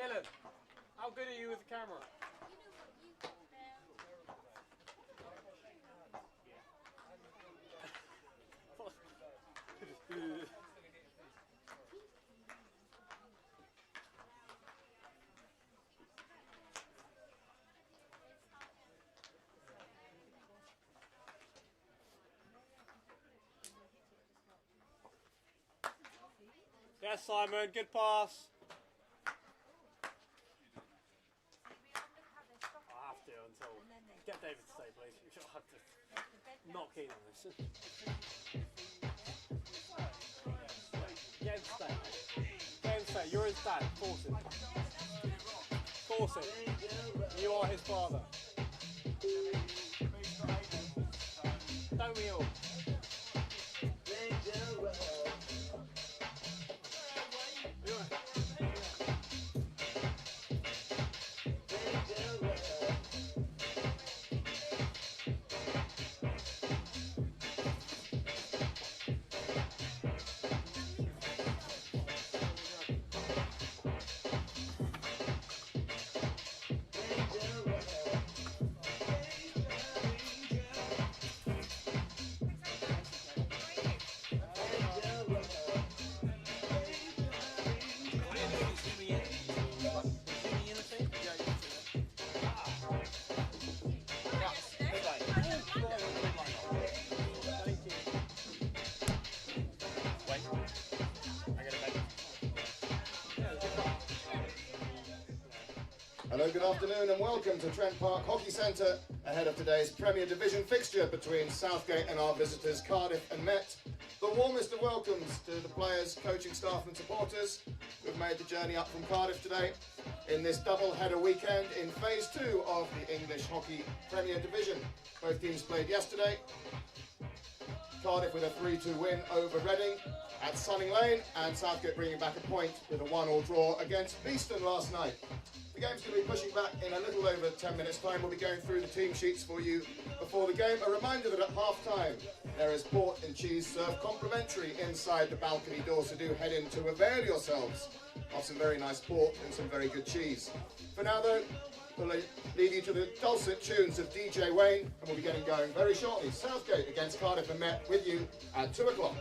Dylan, how good are you with the camera? Yes, Simon, good pass. Get David to stay, please. You'll have to. Not keen on this. Get him to stay. Get him to stay. You're his dad. Force him. Force him. You are his father. Don't we all? Hello, good afternoon and welcome to Trent Park Hockey Centre ahead of today's Premier Division fixture between Southgate and our visitors Cardiff and Met. The warmest of welcomes to the players, coaching staff and supporters who've made the journey up from Cardiff today in this double-header weekend in Phase 2 of the English Hockey Premier Division. Both teams played yesterday. Cardiff with a 3-2 win over Reading at Sunning Lane, and Southgate bringing back a point with a 1-1 draw against Beeston last night. The game's going to be pushing back in a little over 10 minutes time. We'll be going through the team sheets for you before the game. A reminder that at half-time there is pork and cheese served complimentary inside the balcony door, so do head in to avail yourselves of some very nice pork and some very good cheese. For now though, we'll leave you to the dulcet tunes of DJ Wayne, and we'll be getting going very shortly. Southgate against Cardiff and Met with you at 2 o'clock.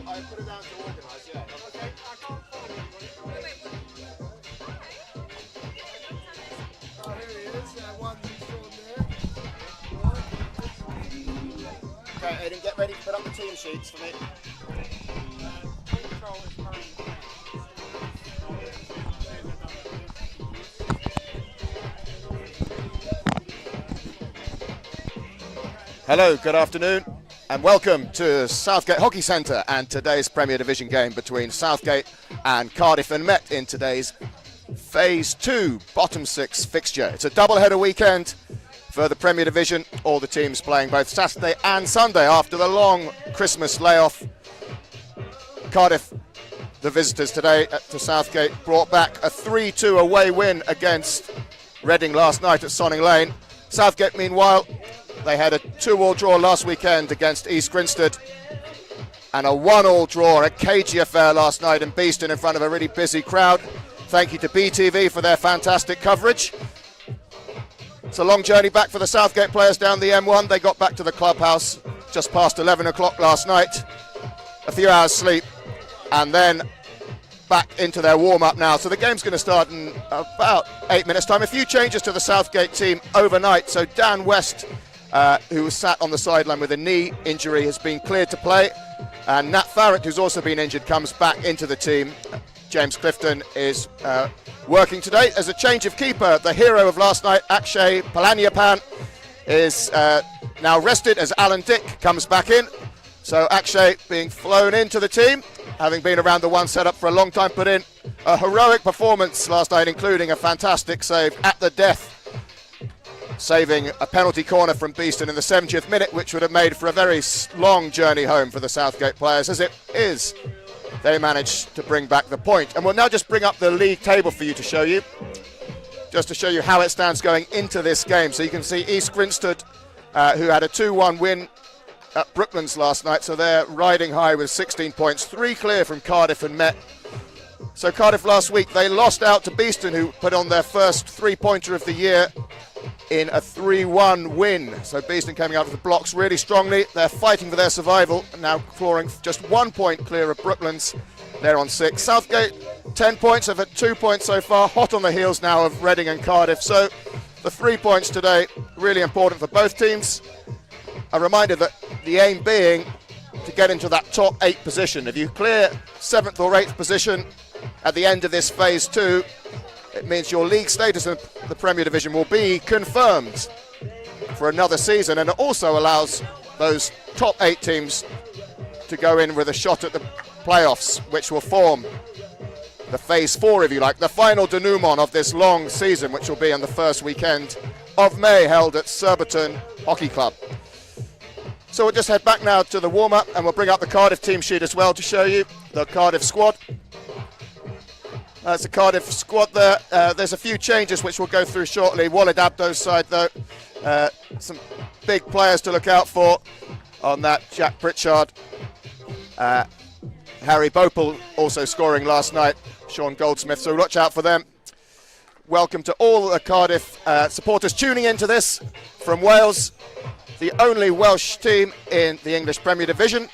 I put it down to organise, yeah. Okay, I can't follow anybody. Oh, here he is, one there. Okay, Aiden, get ready to put up the team sheets for me. Hello, good afternoon. And welcome to Southgate Hockey Centre and today's Premier Division game between Southgate and Cardiff and Met in today's Phase 2 bottom 6 fixture. It's a double-header weekend for the Premier Division. All the teams playing both Saturday and Sunday after the long Christmas layoff. Cardiff, the visitors today to Southgate, brought back a 3-2 away win against Reading last night at Sonning Lane. Southgate, meanwhile, they had a 2-2 draw last weekend against East Grinstead and a 1-1 draw at cagey affair last night in Beeston in front of a really busy crowd. Thank you to BTV for their fantastic coverage. It's a long journey back for the Southgate players down the M1. They got back to the clubhouse just past 11 o'clock last night. A few hours sleep and then back into their warm-up now. So the game's going to start in about 8 minutes time. A few changes to the Southgate team overnight. So Dan West, who was sat on the sideline with a knee injury, has been cleared to play, and Nat Farrett, who's also been injured, comes back into the team. James Clifton is working today. As a change of keeper, the hero of last night, Akshay Palaniappan, is now rested as Alan Dick comes back in. So Akshay being flown into the team, having been around the one setup for a long time, put in a heroic performance last night, including a fantastic save at the death, saving a penalty corner from Beeston in the 70th minute, which would have made for a very long journey home for the Southgate players. As it is, they managed to bring back the point. And we'll now just bring up the league table for you to show you, just to show you how it stands going into this game. So you can see East Grinstead, who had a 2-1 win at Brooklands last night, so they're riding high with 16 points, 3 clear from Cardiff and Met. So Cardiff last week, they lost out to Beeston, who put on their first 3-pointer of the year in a 3-1 win. So Beeston coming out of the blocks really strongly. They're fighting for their survival, and now clawing just 1 point clear of Brooklands. They're on 6. Southgate, 10 points, have had 2 points so far, hot on the heels now of Reading and Cardiff. So the 3 points today, really important for both teams. A reminder that the aim being to get into that top 8 position. If you clear 7th or 8th position at the end of this phase 2, it means your league status in the Premier Division will be confirmed for another season, and it also allows those top 8 teams to go in with a shot at the playoffs, which will form the phase 4, if you like, the final denouement of this long season, which will be on the first weekend of May, held at Surbiton Hockey Club. So we'll just head back now to the warm-up, and we'll bring up the Cardiff team sheet as well to show you the Cardiff squad. That's the Cardiff squad there. There's a few changes which we'll go through shortly. Walid Abdo's side, though, some big players to look out for on that. Jack Pritchard, Harry Bopel also scoring last night, Sean Goldsmith, so watch out for them. Welcome to all the Cardiff supporters tuning into this from Wales, the only Welsh team in the English Premier Division.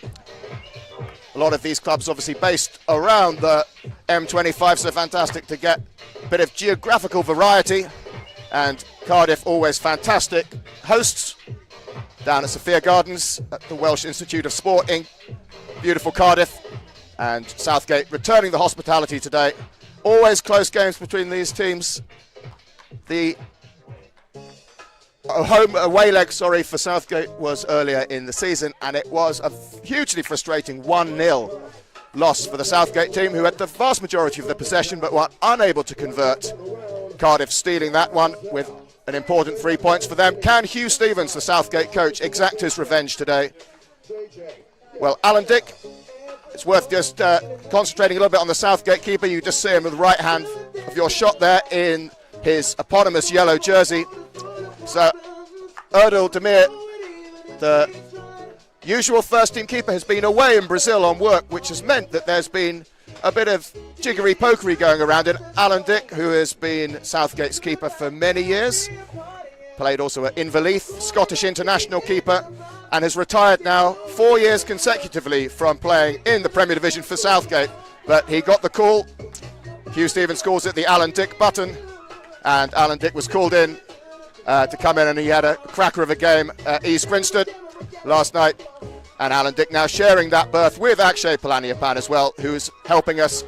A lot of these clubs obviously based around the M25, so fantastic to get a bit of geographical variety. And Cardiff always fantastic hosts down at Sophia Gardens at the Welsh Institute of Sport in beautiful Cardiff. And Southgate returning the hospitality today. Always close games between these teams. The home away leg, for Southgate was earlier in the season, and it was a hugely frustrating 1-0 loss for the Southgate team, who had the vast majority of the possession but were unable to convert. Cardiff stealing that one with an important 3 points for them. Can Hugh Stevens, the Southgate coach, exact his revenge today? Well, Alan Dick, it's worth just concentrating a little bit on the Southgate keeper. You just see him with the right hand of your shot there in his eponymous yellow jersey. So Erdal Demir, the usual first-team keeper, has been away in Brazil on work, which has meant that there's been a bit of jiggery-pokery going around. And Alan Dick, who has been Southgate's keeper for many years, played also at Inverleith, Scottish international keeper, and has retired now 4 years consecutively from playing in the Premier Division for Southgate. But he got the call. Hugh Stevens calls it the Alan Dick button, and Alan Dick was called in to come in, and he had a cracker of a game at East Grinstead last night. And Alan Dick now sharing that berth with Akshay Palaniappan as well, who's helping us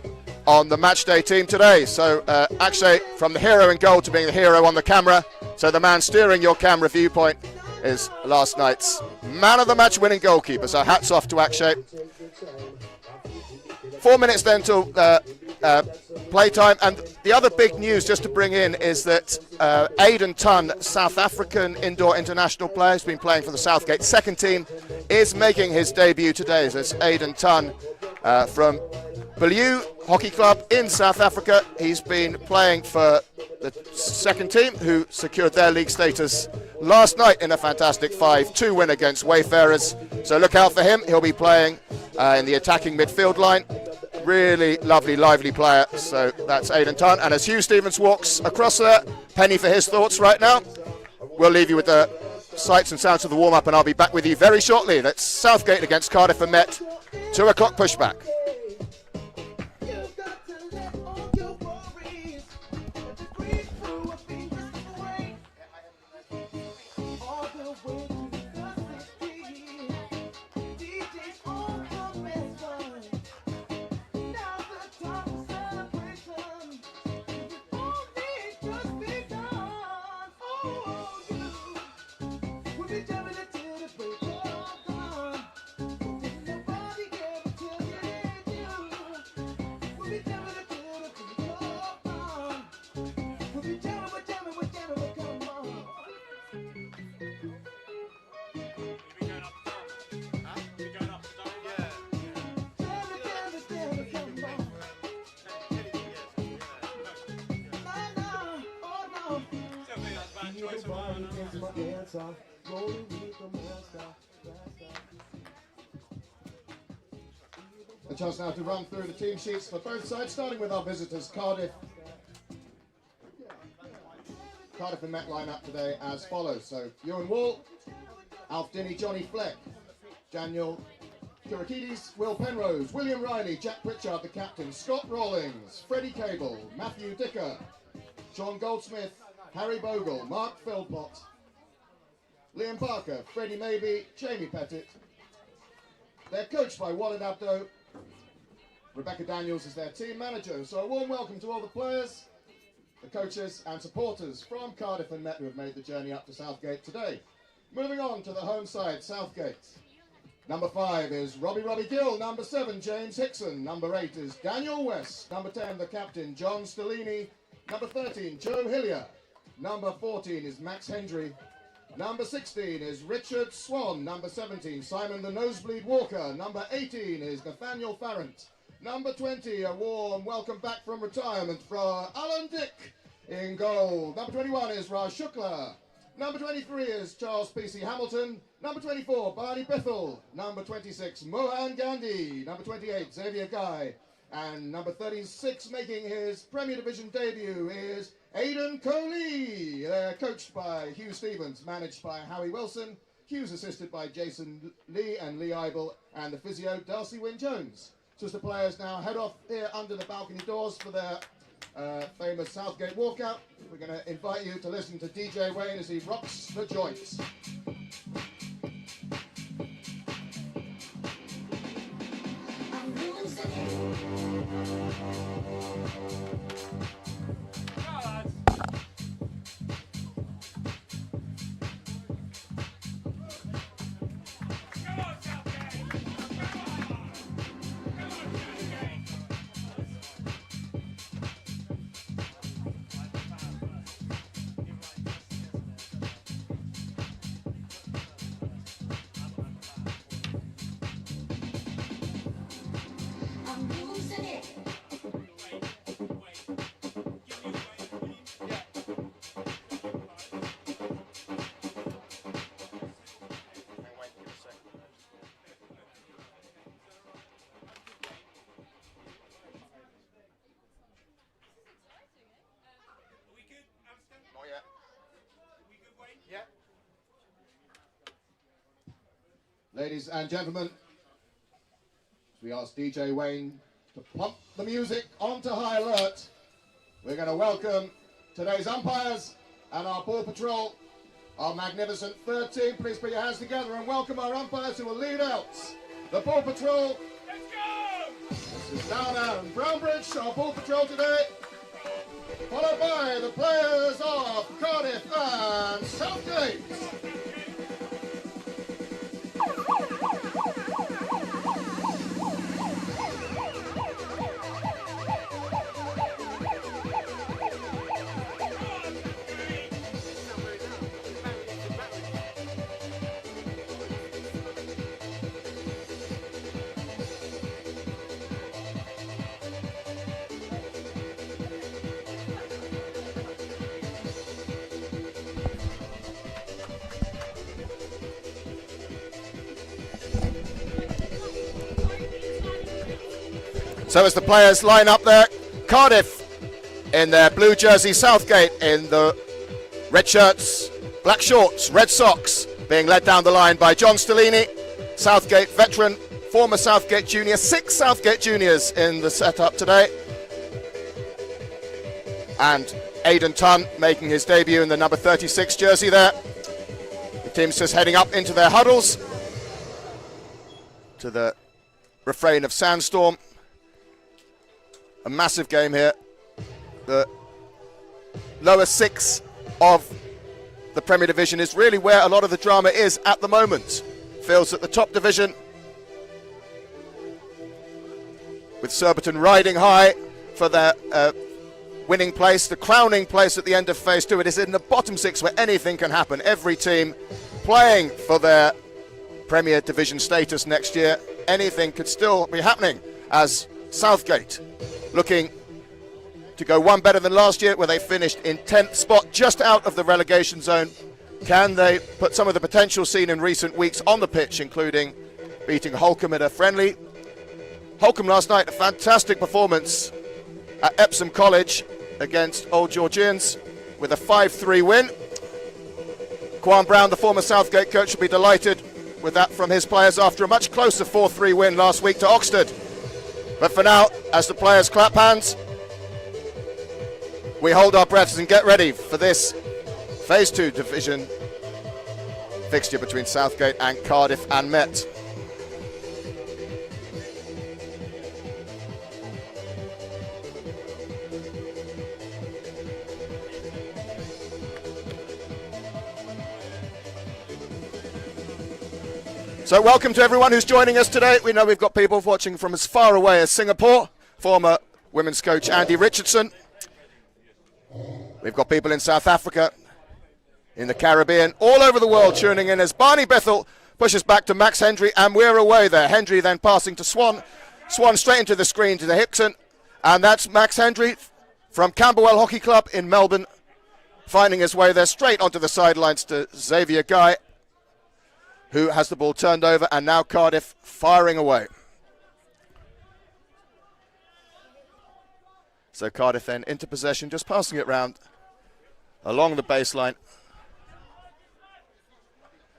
on the matchday team today. So Akshay, from the hero in goal to being the hero on the camera. So the man steering your camera viewpoint is last night's man of the match winning goalkeeper. So hats off to Akshay. 4 minutes then till playtime, and the other big news just to bring in is that Aidan Tunn, South African indoor international player, who's been playing for the Southgate second team, is making his debut today. So it's Aidan Tunn from Bellew Hockey Club in South Africa. He's been playing for the second team, who secured their league status last night in a fantastic 5-2 win against Wayfarers. So look out for him. He'll be playing in the attacking midfield line. Really lovely, lively player. So that's Aidan Tunn. And as Hugh Stevens walks across there, penny for his thoughts right now. We'll leave you with the sights and sounds of the warm-up, and I'll be back with you very shortly. That's Southgate against Cardiff and Met. 2 o'clock pushback. A chance now to run through the team sheets for both sides, starting with our visitors, Cardiff. Cardiff and Met line up today as follows. So, Ewan Wall, Alf Dinney, Johnny Fleck, Daniel Kirikides, Will Penrose, William Riley, Jack Pritchard, the captain, Scott Rawlings, Freddie Cable, Matthew Dicker, Sean Goldsmith, Harry Bogle, Mark Philpott, Liam Parker, Freddie Maybe, Jamie Pettit. They're coached by Walid Abdo. Rebecca Daniels is their team manager. So a warm welcome to all the players, the coaches and supporters from Cardiff and Met who have made the journey up to Southgate today. Moving on to the home side, Southgate. Number 5 is Robbie Gill. Number 7, James Hickson. Number 8 is Daniel West. Number 10, the captain, John Stellini. Number 13, Joe Hillier. Number 14 is Max Hendry. Number 16 is Richard Swan. Number 17, Simon the Nosebleed Walker. Number 18 is Nathaniel Farrant. Number 20, a warm welcome back from retirement from Alan Dick in goal. Number 21 is Raj Shukla. Number 23 is Charles P.C. Hamilton. Number 24, Barney Bithell. Number 26, Mohan Gandhi. Number 28, Xavier Guy. And number 36, making his Premier Division debut, is Aidan Coley. They're coached by Hugh Stevens, managed by Howie Wilson. Hugh's assisted by Jason Lee and Lee Eibel, and the physio, Darcy Wynne-Jones. So as the players now head off here under the balcony doors for their famous Southgate walkout, we're going to invite you to listen to DJ Wayne as he rocks the joints. Ladies and gentlemen, we ask DJ Wayne to pump the music onto high alert. We're going to welcome today's umpires and our Ball Patrol, our magnificent third team. Please put your hands together and welcome our umpires who will lead out the Ball Patrol. Let's go! This is down Aaron Brownbridge, our Ball Patrol today, followed by the players of Cardiff and Southgate. So as the players line up there, Cardiff in their blue jersey, Southgate in the red shirts, black shorts, red socks, being led down the line by John Stellini, Southgate veteran, former Southgate junior, 6 Southgate juniors in the setup today. And Aidan Tunn making his debut in the number 36 jersey there. The team's just heading up into their huddles to the refrain of Sandstorm. A massive game here. The lower 6 of the Premier Division is really where a lot of the drama is at the moment. Feels that the top division, with Surbiton riding high for their winning place, the crowning place at the end of phase 2. It is in the bottom 6 where anything can happen. Every team playing for their Premier Division status next year. Anything could still be happening, as Southgate looking to go one better than last year, where they finished in 10th spot, just out of the relegation zone. Can they put some of the potential seen in recent weeks on the pitch, including beating Holcombe at a friendly? Holcombe last night, a fantastic performance at Epsom College against Old Georgians with a 5-3 win. Quan Brown, the former Southgate coach, will be delighted with that from his players after a much closer 4-3 win last week to Oxford. But for now, as the players clap hands, we hold our breaths and get ready for this Phase 2 division fixture between Southgate and Cardiff and Met. So welcome to everyone who's joining us today. We know we've got people watching from as far away as Singapore. Former women's coach Andy Richardson. We've got people in South Africa, in the Caribbean, all over the world tuning in as Barney Bethel pushes back to Max Hendry, and we're away there. Hendry then passing to Swan. Swan straight into the screen to the Hickson, and that's Max Hendry from Camberwell Hockey Club in Melbourne, finding his way there straight onto the sidelines to Xavier Guy, who has the ball turned over, and now Cardiff firing away. So Cardiff then into possession, just passing it round along the baseline.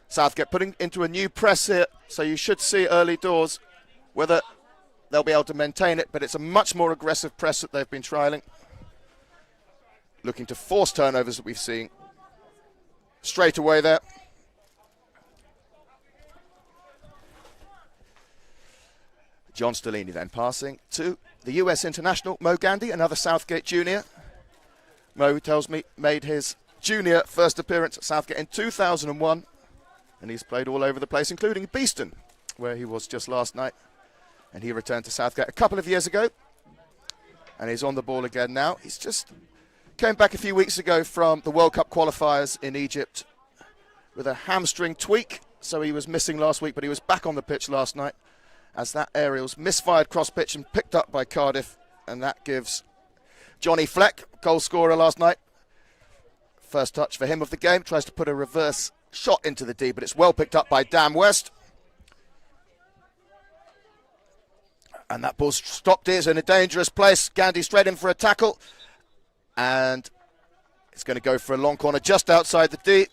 Southgate putting into a new press here, so you should see early doors whether they'll be able to maintain it, but it's a much more aggressive press that they've been trialling. Looking to force turnovers that we've seen straight away there. John Stellini then passing to the US international, Mo Gandhi, another Southgate junior. Mo, tells me, made his junior first appearance at Southgate in 2001. And he's played all over the place, including Beeston, where he was just last night. And he returned to Southgate a couple of years ago. And he's on the ball again now. He's just came back a few weeks ago from the World Cup qualifiers in Egypt with a hamstring tweak. So he was missing last week, but he was back on the pitch last night, as that aerial's misfired cross pitch and picked up by Cardiff, and that gives Johnny Fleck, goal scorer last night, first touch for him of the game, tries to put a reverse shot into the D, but it's well picked up by Dan West. And that ball stopped is in a dangerous place. Gandhi straight in for a tackle, and it's going to go for a long corner just outside the D.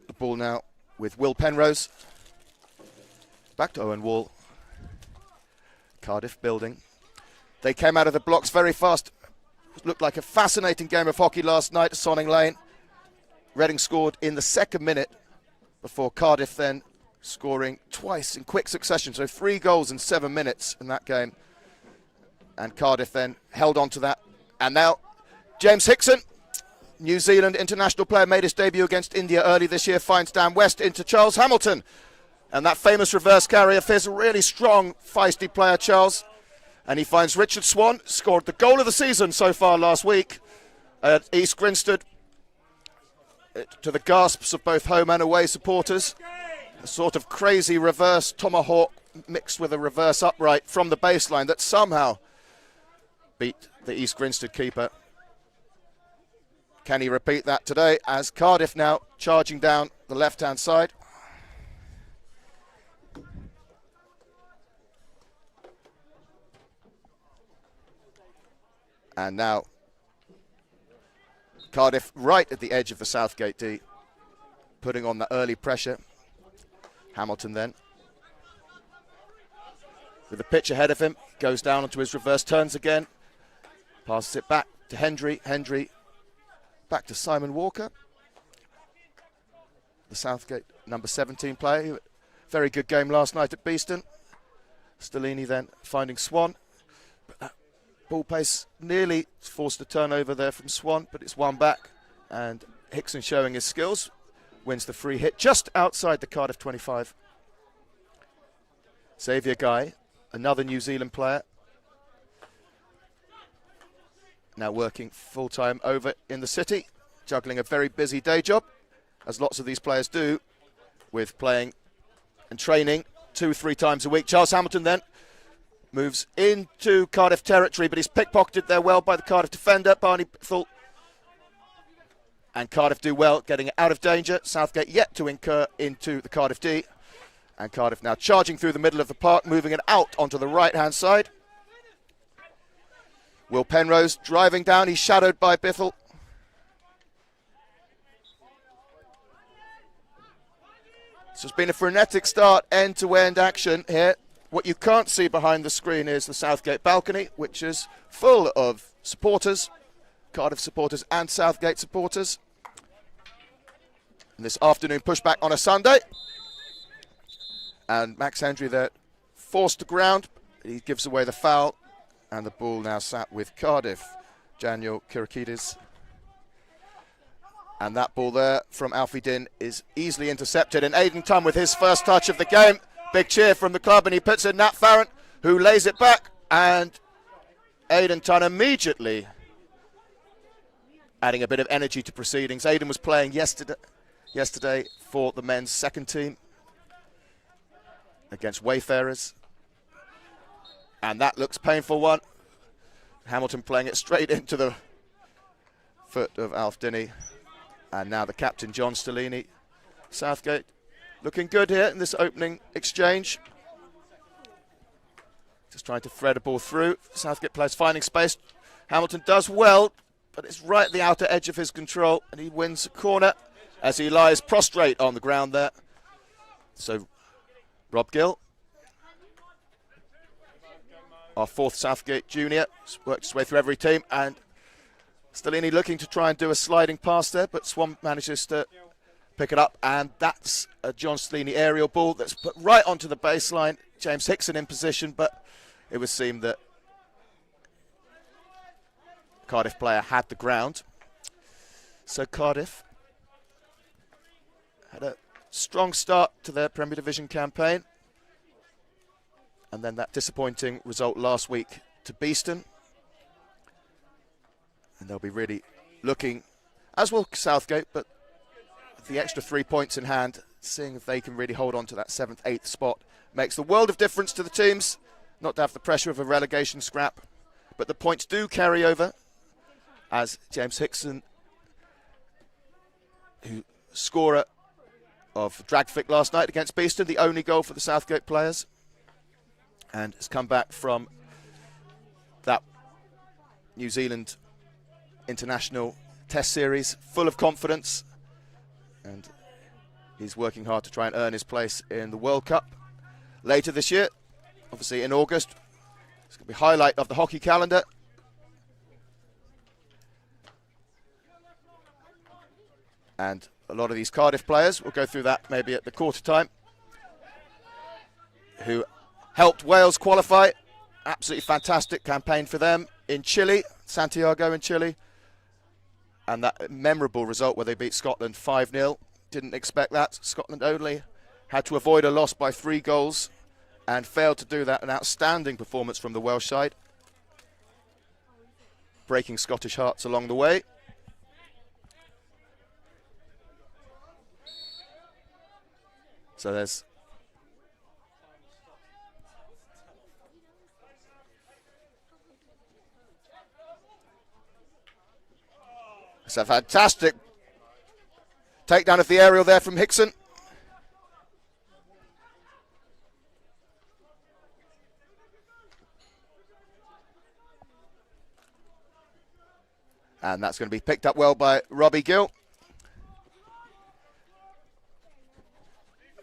The ball now with Will Penrose. Back to Owen Wall. Cardiff building. They came out of the blocks very fast. It looked like a fascinating game of hockey last night at Sonning Lane. Reading scored in the second minute before Cardiff then scoring twice in quick succession. So 3 goals in 7 minutes in that game. And Cardiff then held on to that. And now James Hickson, New Zealand international player, made his debut against India early this year, finds Dan West into Charles Hamilton. And that famous reverse carry of his, a really strong, feisty player, Charles. And he finds Richard Swan, scored the goal of the season so far last week at East Grinstead, to the gasps of both home and away supporters. A sort of crazy reverse tomahawk mixed with a reverse upright from the baseline that somehow beat the East Grinstead keeper. Can he repeat that today, as Cardiff now charging down the left-hand side? And now Cardiff right at the edge of the Southgate D, putting on the early pressure. Hamilton then, with the pitch ahead of him, goes down onto his reverse, turns again, passes it back to Hendry. Hendry back to Simon Walker, the Southgate number 17 player. Very good game last night at Beeston. Stellini then finding Swan. But that ball pace nearly forced a turnover there from Swan, but it's one back. And Hickson showing his skills, wins the free hit just outside the Cardiff 25. Xavier Guy, another New Zealand player, now working full-time over in the city, juggling a very busy day job, as lots of these players do, with playing and training 2-3 times a week. Charles Hamilton then moves into Cardiff territory, but he's pickpocketed there well by the Cardiff defender, Barney Bithell. And Cardiff do well, getting it out of danger. Southgate yet to incur into the Cardiff D. And Cardiff now charging through the middle of the park, moving it out onto the right-hand side. Will Penrose driving down, he's shadowed by Bithell. So it's been a frenetic start, end-to-end action here. What you can't see behind the screen is the Southgate balcony, which is full of supporters, Cardiff supporters and Southgate supporters. And this afternoon pushback on a Sunday. And Max Hendry there forced to ground. He gives away the foul. And the ball now sat with Cardiff. Daniel Kyriakides. And that ball there from Alfie Din is easily intercepted. And Aidan Tunn with his first touch of the game. Big cheer from the club, and he puts in Nat Farrant, who lays it back. And Aidan Tunn immediately adding a bit of energy to proceedings. Aidan was playing yesterday for the men's second team against Wayfarers. And that looks painful one. Hamilton playing it straight into the foot of Alf Dinney. And now the captain, John Stellini. Southgate looking good here in this opening exchange. Just trying to thread a ball through. Southgate players finding space. Hamilton does well, but it's right at the outer edge of his control, and he wins a corner as he lies prostrate on the ground there. So Rob Gill, our fourth Southgate junior, worked his way through every team, and Stellini looking to try and do a sliding pass there, but Swan manages to pick it up, and that's a John Stellini aerial ball that's put right onto the baseline. James Hickson in position, but it would seem that Cardiff player had the ground. So Cardiff had a strong start to their Premier Division campaign, and then that disappointing result last week to Beeston. And they'll be really looking, as will Southgate, but the extra 3 points in hand, seeing if they can really hold on to that 7th, 8th spot. Makes the world of difference to the teams, not to have the pressure of a relegation scrap. But the points do carry over, as James Hickson, who scorer of Dragfic last night against Beeston, the only goal for the Southgate players, and has come back from that New Zealand international test series full of confidence, and he's working hard to try and earn his place in the World Cup later this year, obviously in August. It's going to be a highlight of the hockey calendar. And a lot of these Cardiff players, we'll go through that maybe at the quarter time, who helped Wales qualify. Absolutely fantastic campaign for them in Chile, Santiago in Chile. And that memorable result where they beat Scotland 5-0. Didn't expect that. Scotland only had to avoid a loss by 3 goals and failed to do that. An outstanding performance from the Welsh side, breaking Scottish hearts along the way. So there's it's a fantastic takedown of the aerial there from Hickson. And that's going to be picked up well by Robbie Gill.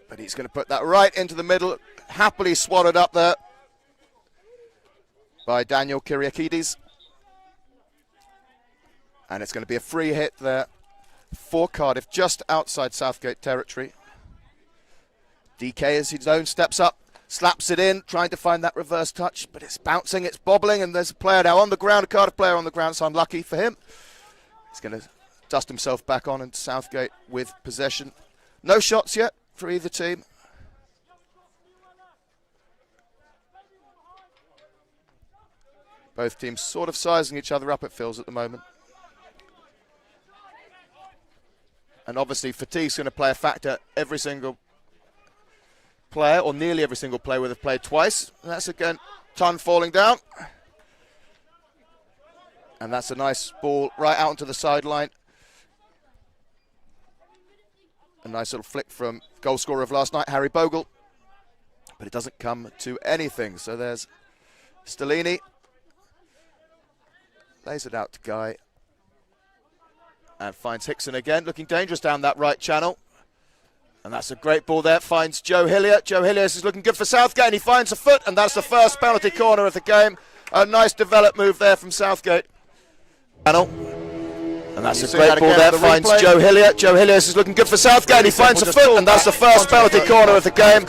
But he's going to put that right into the middle, happily swallowed up there by Daniel Kyriakides. And it's going to be a free hit there for Cardiff, just outside Southgate territory. DK, as his own, steps up, Slaps it in, trying to find that reverse touch, but it's bouncing, it's bobbling, and there's a player now on the ground, a Cardiff player on the ground. It's unlucky for him. He's going to dust himself back on, and Southgate with possession. No shots yet for either team. Both teams sort of sizing each other up, it feels, at the moment. And obviously fatigue's going to play a factor. Every single player, or nearly every single player, will have played twice. And that's again Ton falling down. And that's a nice ball right out onto the sideline. A nice little flick from goal scorer of last night, Harry Bogle. But it doesn't come to anything. So there's Stellini. Lays it out to Guy. And finds Hickson again, looking dangerous down that right channel. And that's a great ball there. Finds Joe Hillier. Joe Hillier is looking good for Southgate, and he finds a foot, and that's the first penalty corner of the game. A nice developed move there from Southgate. And that's a great ball there. Finds Joe Hillier. Joe Hillier is looking good for Southgate, and he finds a foot, and that's the first penalty corner of the game.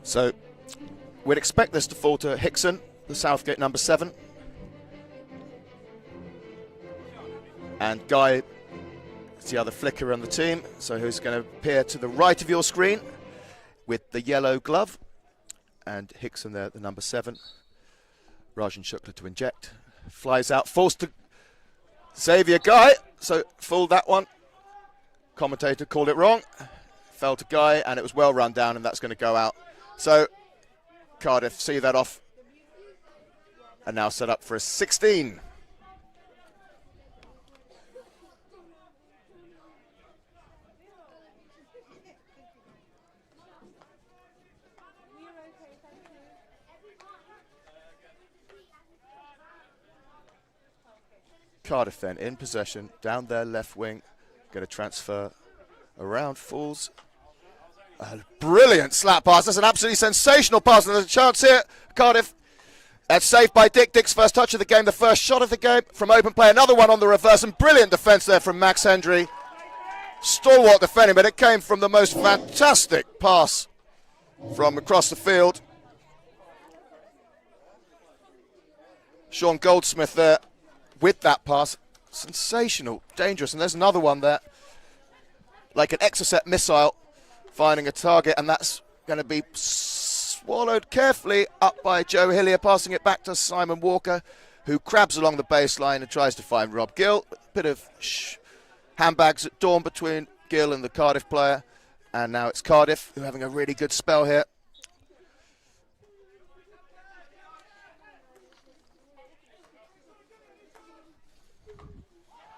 So we'd expect this to fall to Hickson, the Southgate number 7. And Guy is the other flicker on the team, so who's going to appear to the right of your screen with the yellow glove. And Hickson there, the number 7. Rajan Shukla to inject. Flies out, forced to Xavier Guy, so fooled that one. Commentator called it wrong. Fell to Guy, and it was well run down, and that's going to go out. So Cardiff see that off and now set up for a 16. Cardiff then in possession, down their left wing, going to transfer around Falls. A brilliant slap pass. That's an absolutely sensational pass. And there's a chance here. Cardiff. That's saved by Dick. Dick's first touch of the game, the first shot of the game from open play. Another one on the reverse, and brilliant defence there from Max Hendry. Stalwart defending, but it came from the most fantastic pass from across the field. Sean Goldsmith there with that pass. Sensational, dangerous. And there's another one there. Like an Exocet missile. Finding a target, and that's going to be swallowed carefully up by Joe Hillier, passing it back to Simon Walker, who crabs along the baseline and tries to find Rob Gill. A bit of handbags at dawn between Gill and the Cardiff player, and now it's Cardiff who are having a really good spell here.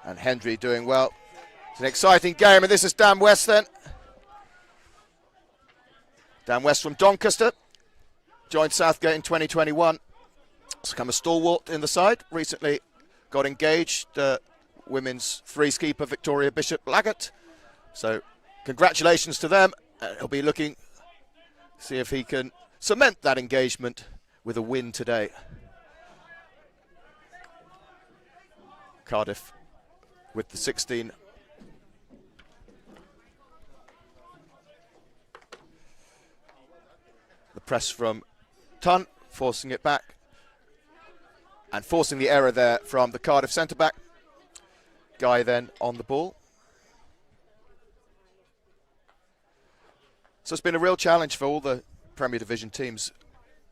And Hendry doing well. It's an exciting game, and this is Dan West then. Dan West from Doncaster, joined Southgate in 2021. He's become a stalwart in the side. Recently got engaged, women's frees keeper Victoria Bishop-Laggett. So congratulations to them. He'll be looking, see if he can cement that engagement with a win today. Cardiff with the 16. The press from Ton, forcing it back. And forcing the error there from the Cardiff centre-back. Guy then on the ball. So it's been a real challenge for all the Premier Division teams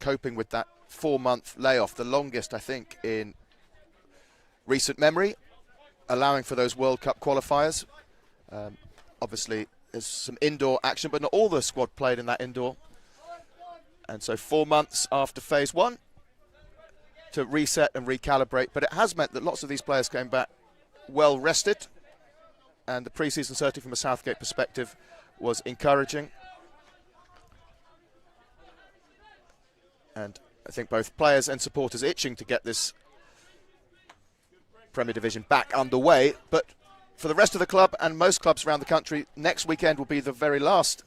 coping with that 4-month layoff, the longest, I think, in recent memory, allowing for those World Cup qualifiers. Obviously, there's some indoor action, but not all the squad played in that indoor. And so 4 months after phase 1 to reset and recalibrate. But it has meant that lots of these players came back well rested. And the pre-season, certainly from a Southgate perspective, was encouraging. And I think both players and supporters itching to get this Premier Division back underway. But for the rest of the club and most clubs around the country, next weekend will be the very last.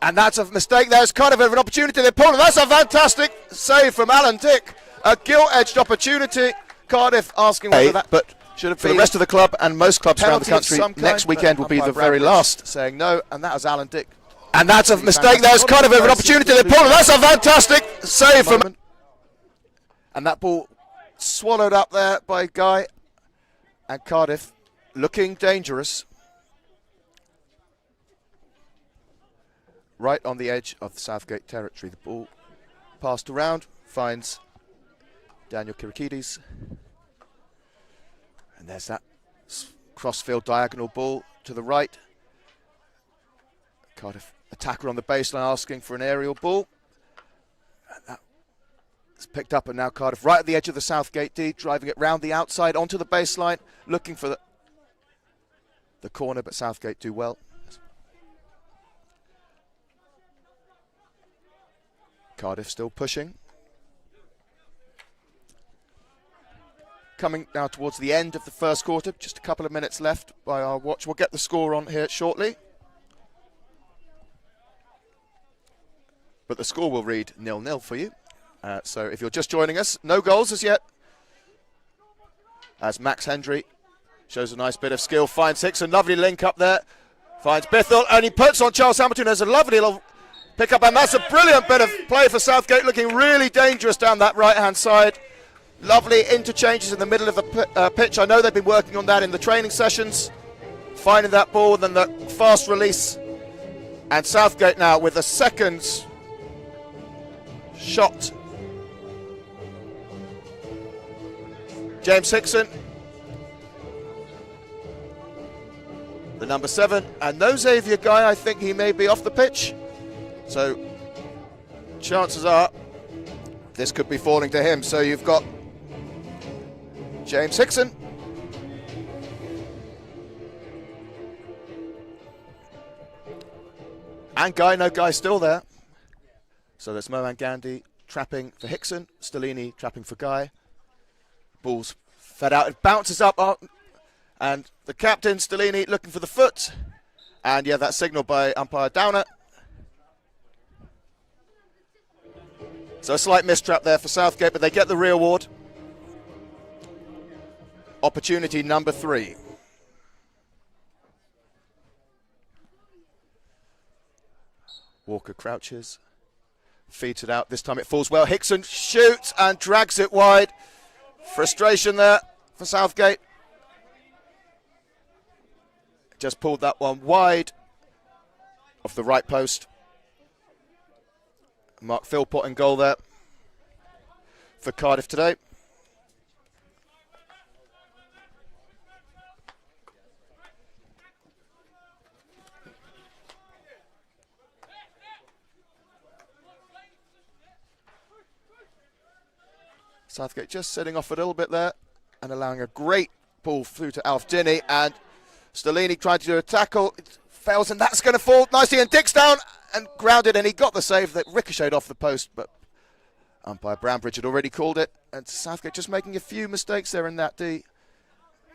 And that's a mistake there. It's kind of an opportunity. They're pulling. That's a fantastic save from Alan Dick. A gilt-edged opportunity. Cardiff asking whether that, but should have been. For the rest of the club and most clubs around the country, next weekend will be the very last. Saying no, and that was Alan Dick. And that's a mistake there. It's kind of an opportunity. They're pulling. That's a fantastic save from. And that ball swallowed up there by Guy. And Cardiff looking dangerous. Right on the edge of the Southgate territory. The ball passed around, finds Daniel Kirikides. And there's that crossfield diagonal ball to the right. Cardiff attacker on the baseline asking for an aerial ball. And that's picked up, and now Cardiff right at the edge of the Southgate D, driving it round the outside onto the baseline, looking for the corner, but Southgate do well. Cardiff still pushing. Coming now towards the end of the first quarter, just a couple of minutes left by our watch. We'll get the score on here shortly. But the score will read 0-0 for you. So if you're just joining us, no goals as yet. As Max Hendry shows a nice bit of skill, finds Hickson, lovely link up there. Finds Bithell, and he puts on Charles Hamilton. There's a lovely little pick up, and that's a brilliant bit of play for Southgate, looking really dangerous down that right-hand side. Lovely interchanges in the middle of the pitch. I know they've been working on that in the training sessions. Finding that ball, then the fast release. And Southgate now with a second shot. James Hickson, the number 7. And no Xavier Guy, I think he may be off the pitch. So chances are this could be falling to him. So you've got James Hickson. And Guy, no Guy still there. So there's Mohan Gandhi trapping for Hickson, Stellini trapping for Guy. Ball's fed out, it bounces up, and the captain, Stellini, looking for the foot. And yeah, that signal by umpire Downer. So a slight mistrap there for Southgate, but they get the reward. Opportunity number 3. Walker crouches, feeds it out. This time it falls well. Hickson shoots and drags it wide. Frustration there for Southgate. Just pulled that one wide off the right post. Mark Philpott in goal there for Cardiff today. Southgate just setting off a little bit there and allowing a great ball through to Alf Dinney, and Stellini tried to do a tackle, it fails, and that's going to fall nicely, and Dick's down and grounded, and he got the save that ricocheted off the post, but umpire Brownbridge had already called it, and Southgate just making a few mistakes there in that D.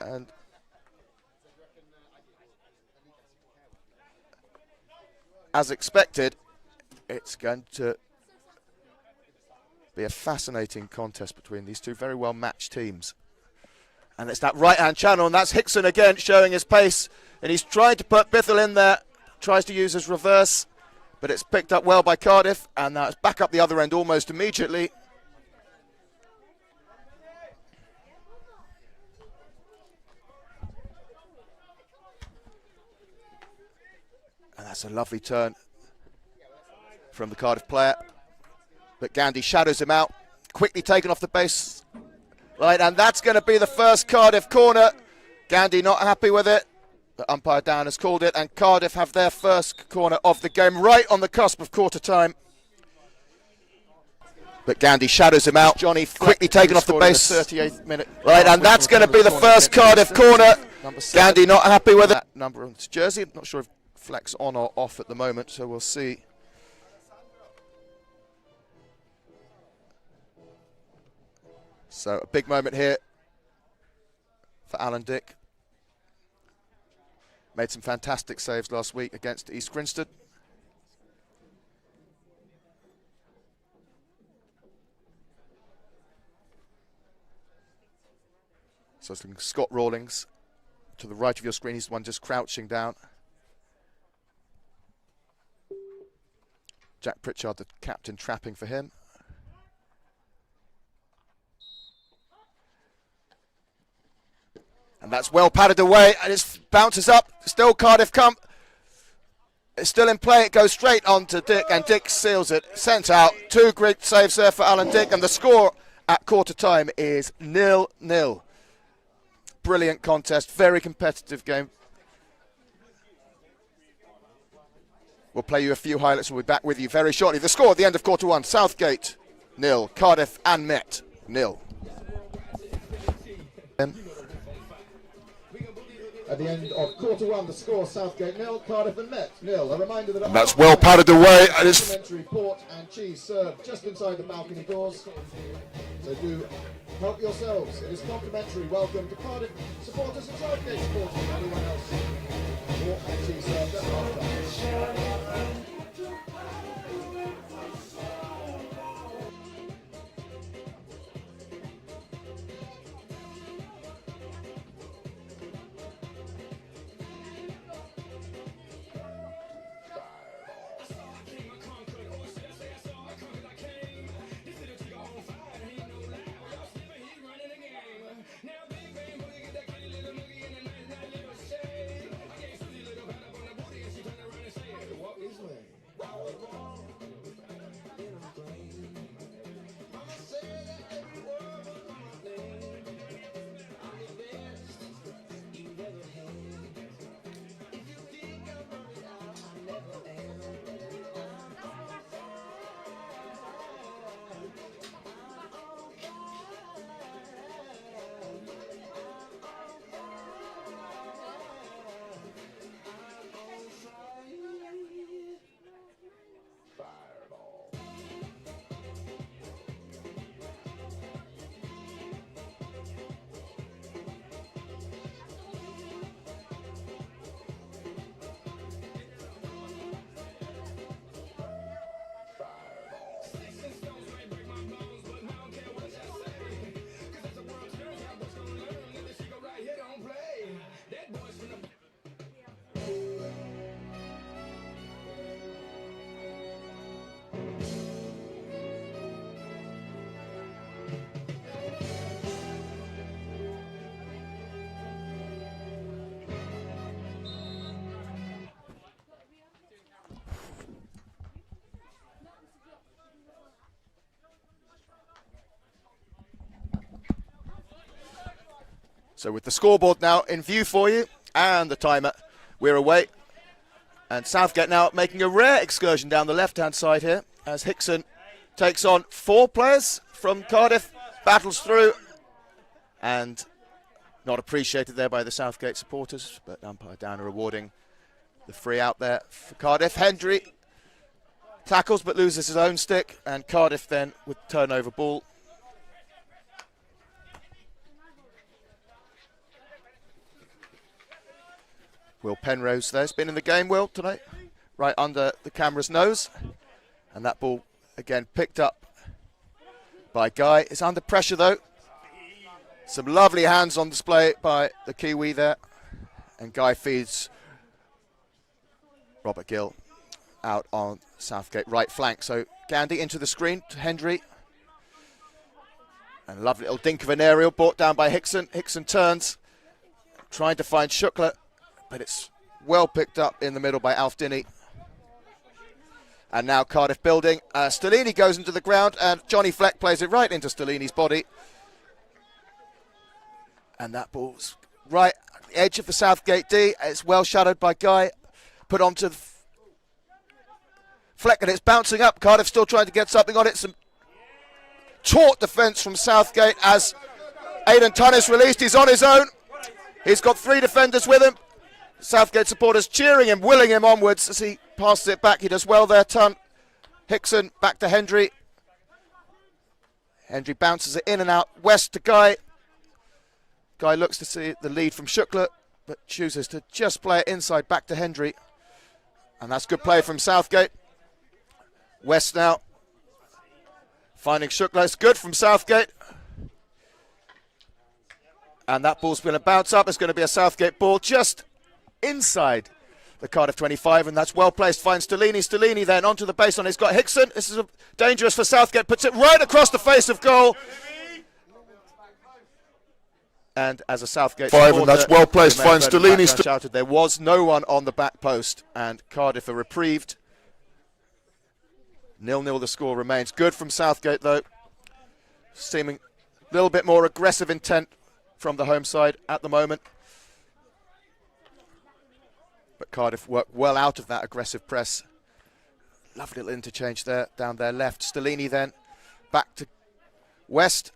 And as expected, it's going to be a fascinating contest between these two very well matched teams. And it's that right-hand channel, and that's Hickson again showing his pace, and he's trying to put Bithell in there, tries to use his reverse, but it's picked up well by Cardiff, and now it's back up the other end almost immediately. And that's a lovely turn from the Cardiff player. But Gandhi shadows him out, quickly taken off the base line, and that's going to be the first Cardiff corner. Gandhi not happy with it, but umpire Down has called it, and Cardiff have their first corner of the game right on the cusp of quarter time. But Gandhi shadows him out, Johnny quickly taken off the base. 38th minute. Right, and that's going to be the first Cardiff corner. Gandhi not happy with it. That number on his jersey, I'm not sure if Flex on or off at the moment, so we'll see. So a big moment here for Alan Dick. Made some fantastic saves last week against East Grinstead. So it's looking Scott Rawlings to the right of your screen. He's the one just crouching down. Jack Pritchard, the captain, trapping for him. And that's well padded away, and it bounces up. Still Cardiff come. It's still in play. It goes straight on to Dick, and Dick seals it. Sent out. 2 great saves there for Alan Dick, and the score at quarter time is 0-0. Brilliant contest, very competitive game. We'll play you a few highlights and we'll be back with you very shortly. The score at the end of quarter one, Southgate 0, Cardiff and Met 0. At the end of quarter one, the score Southgate 0, Cardiff and Met 0. A reminder that That's well padded away. And it's complimentary port and cheese served just inside the balcony doors. So do help yourselves. It is complimentary. Welcome to Cardiff supporters and Southgate supporters and anyone else. Port and cheese served at half-time. So with the scoreboard now in view for you and the timer, we're away. And Southgate now making a rare excursion down the left-hand side here as Hickson takes on 4 players from Cardiff, battles through, and not appreciated there by the Southgate supporters, but umpire Downer awarding the free out there for Cardiff. Hendry tackles but loses his own stick, and Cardiff then with turnover ball. Will Penrose there's been in the game, Will, tonight, right under the camera's nose. And that ball, again, picked up by Guy. It's under pressure, though. Some lovely hands on display by the Kiwi there. And Guy feeds Robert Gill out on Southgate right flank. So Gandy into the screen to Hendry. And a lovely little dink of an aerial brought down by Hickson. Hickson turns, trying to find Shukla. But it's well picked up in the middle by Alf Dinney. And now Cardiff building. Stellini goes into the ground and Johnny Fleck plays it right into Stellini's body. And that ball's right at the edge of the Southgate D. It's well shadowed by Guy. Put onto Fleck and it's bouncing up. Cardiff still trying to get something on it. Some taut defence from Southgate as Aidan Tunnis released. He's on his own. He's got 3 defenders with him. Southgate supporters cheering him, willing him onwards as he passes it back. He does well there, Tun. Hickson back to Hendry. Hendry bounces it in and out. West to Guy. Guy looks to see the lead from Shukla. but chooses to just play it inside back to Hendry. And that's good play from Southgate. West now finding Shukla. It's good from Southgate. And that ball's going to bounce up. It's going to be a Southgate ball just inside the Cardiff 25, and that's well placed. Finds Stellini. Stellini then onto the baseline. He's got Hickson. This is dangerous for Southgate. Puts it right across the face of goal. And as a Southgate five, and that's well placed. Finds Stellini. Shouted. There was no one on the back post, and Cardiff are reprieved. 0-0 the score remains. Good from Southgate though. Seeming a little bit more aggressive intent from the home side at the moment. But Cardiff work well out of that aggressive press. Lovely little interchange there, down their left. Stellini then back to West.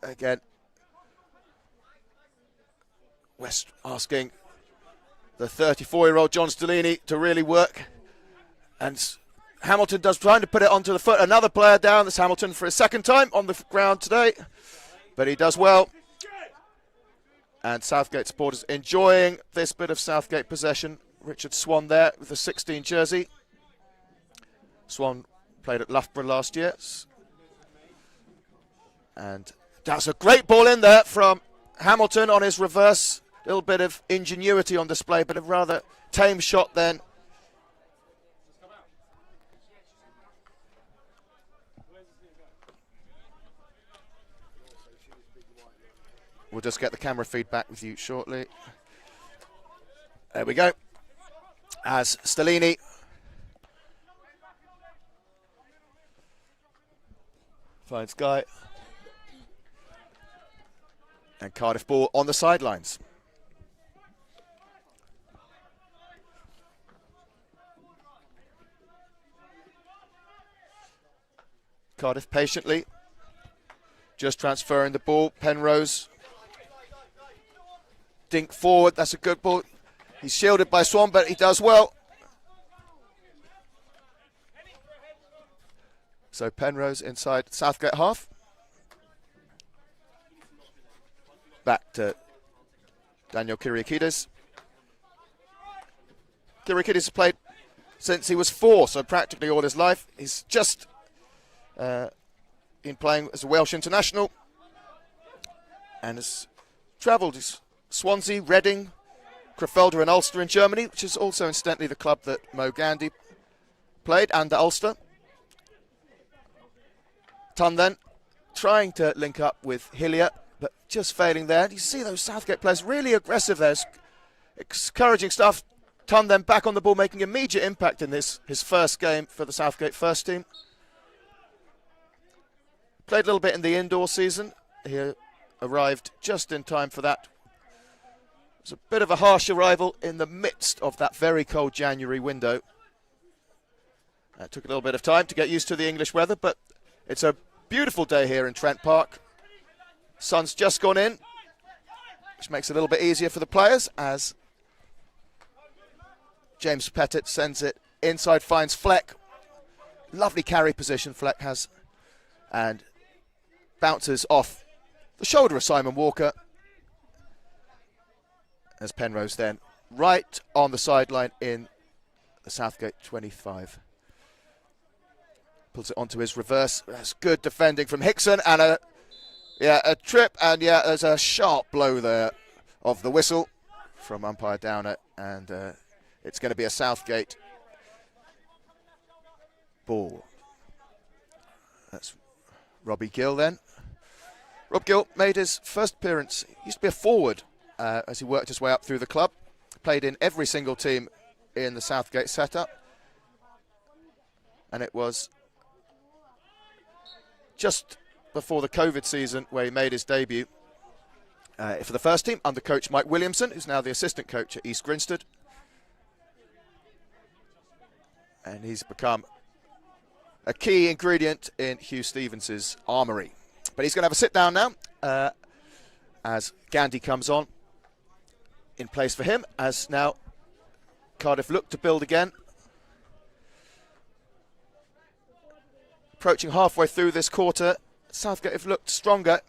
Again, West asking the 34-year-old John Stellini to really work. And Hamilton trying to put it onto the foot. Another player down. That's Hamilton for his second time on the ground today. But he does well. And Southgate supporters enjoying this bit of Southgate possession. Richard Swan there with the 16 jersey. Swan played at Loughborough last year. And that's a great ball in there from Hamilton on his reverse. A little bit of ingenuity on display, but a rather tame shot then. We'll just get the camera feedback with you shortly. There we go. As Stellini finds Guy. And Cardiff ball on the sidelines. Cardiff patiently just transferring the ball. Penrose. Dink forward, that's a good ball. He's shielded by Swan, but he does well. So Penrose inside Southgate half. Back to Daniel Kyriakides. Kyriakides has played since he was 4, so practically all his life. He's just been playing as a Welsh international and has travelled. Swansea, Reading, Krefelder and Ulster in Germany, which is also incidentally the club that Mo Gandhi played, and Ulster. Tunn then trying to link up with Hillier, but just failing there. You see those Southgate players really aggressive there. Encouraging stuff. Tunn then back on the ball, making immediate impact in his first game for the Southgate first team. Played a little bit in the indoor season. He arrived just in time for that. It was a bit of a harsh arrival in the midst of that very cold January window. It took a little bit of time to get used to the English weather, but it's a beautiful day here in Trent Park. Sun's just gone in, which makes it a little bit easier for the players as James Pettit sends it inside, finds Fleck. Lovely carry position Fleck has, and bounces off the shoulder of Simon Walker. As Penrose then right on the sideline in the Southgate 25. Pulls it onto his reverse. That's good defending from Hickson, and a trip, and there's a sharp blow there of the whistle from umpire Downer, and it's going to be a Southgate ball. That's Robbie Gill then. Rob Gill made his first appearance. He used to be a forward as he worked his way up through the club. Played in every single team in the Southgate setup. And it was just before the COVID season where he made his debut for the first team under coach Mike Williamson, who's now the assistant coach at East Grinstead. And he's become a key ingredient in Hugh Stevens' armoury. But he's going to have a sit down now as Gandhi comes on in place for him, as now Cardiff look to build again. Approaching halfway through this quarter, Southgate have looked stronger,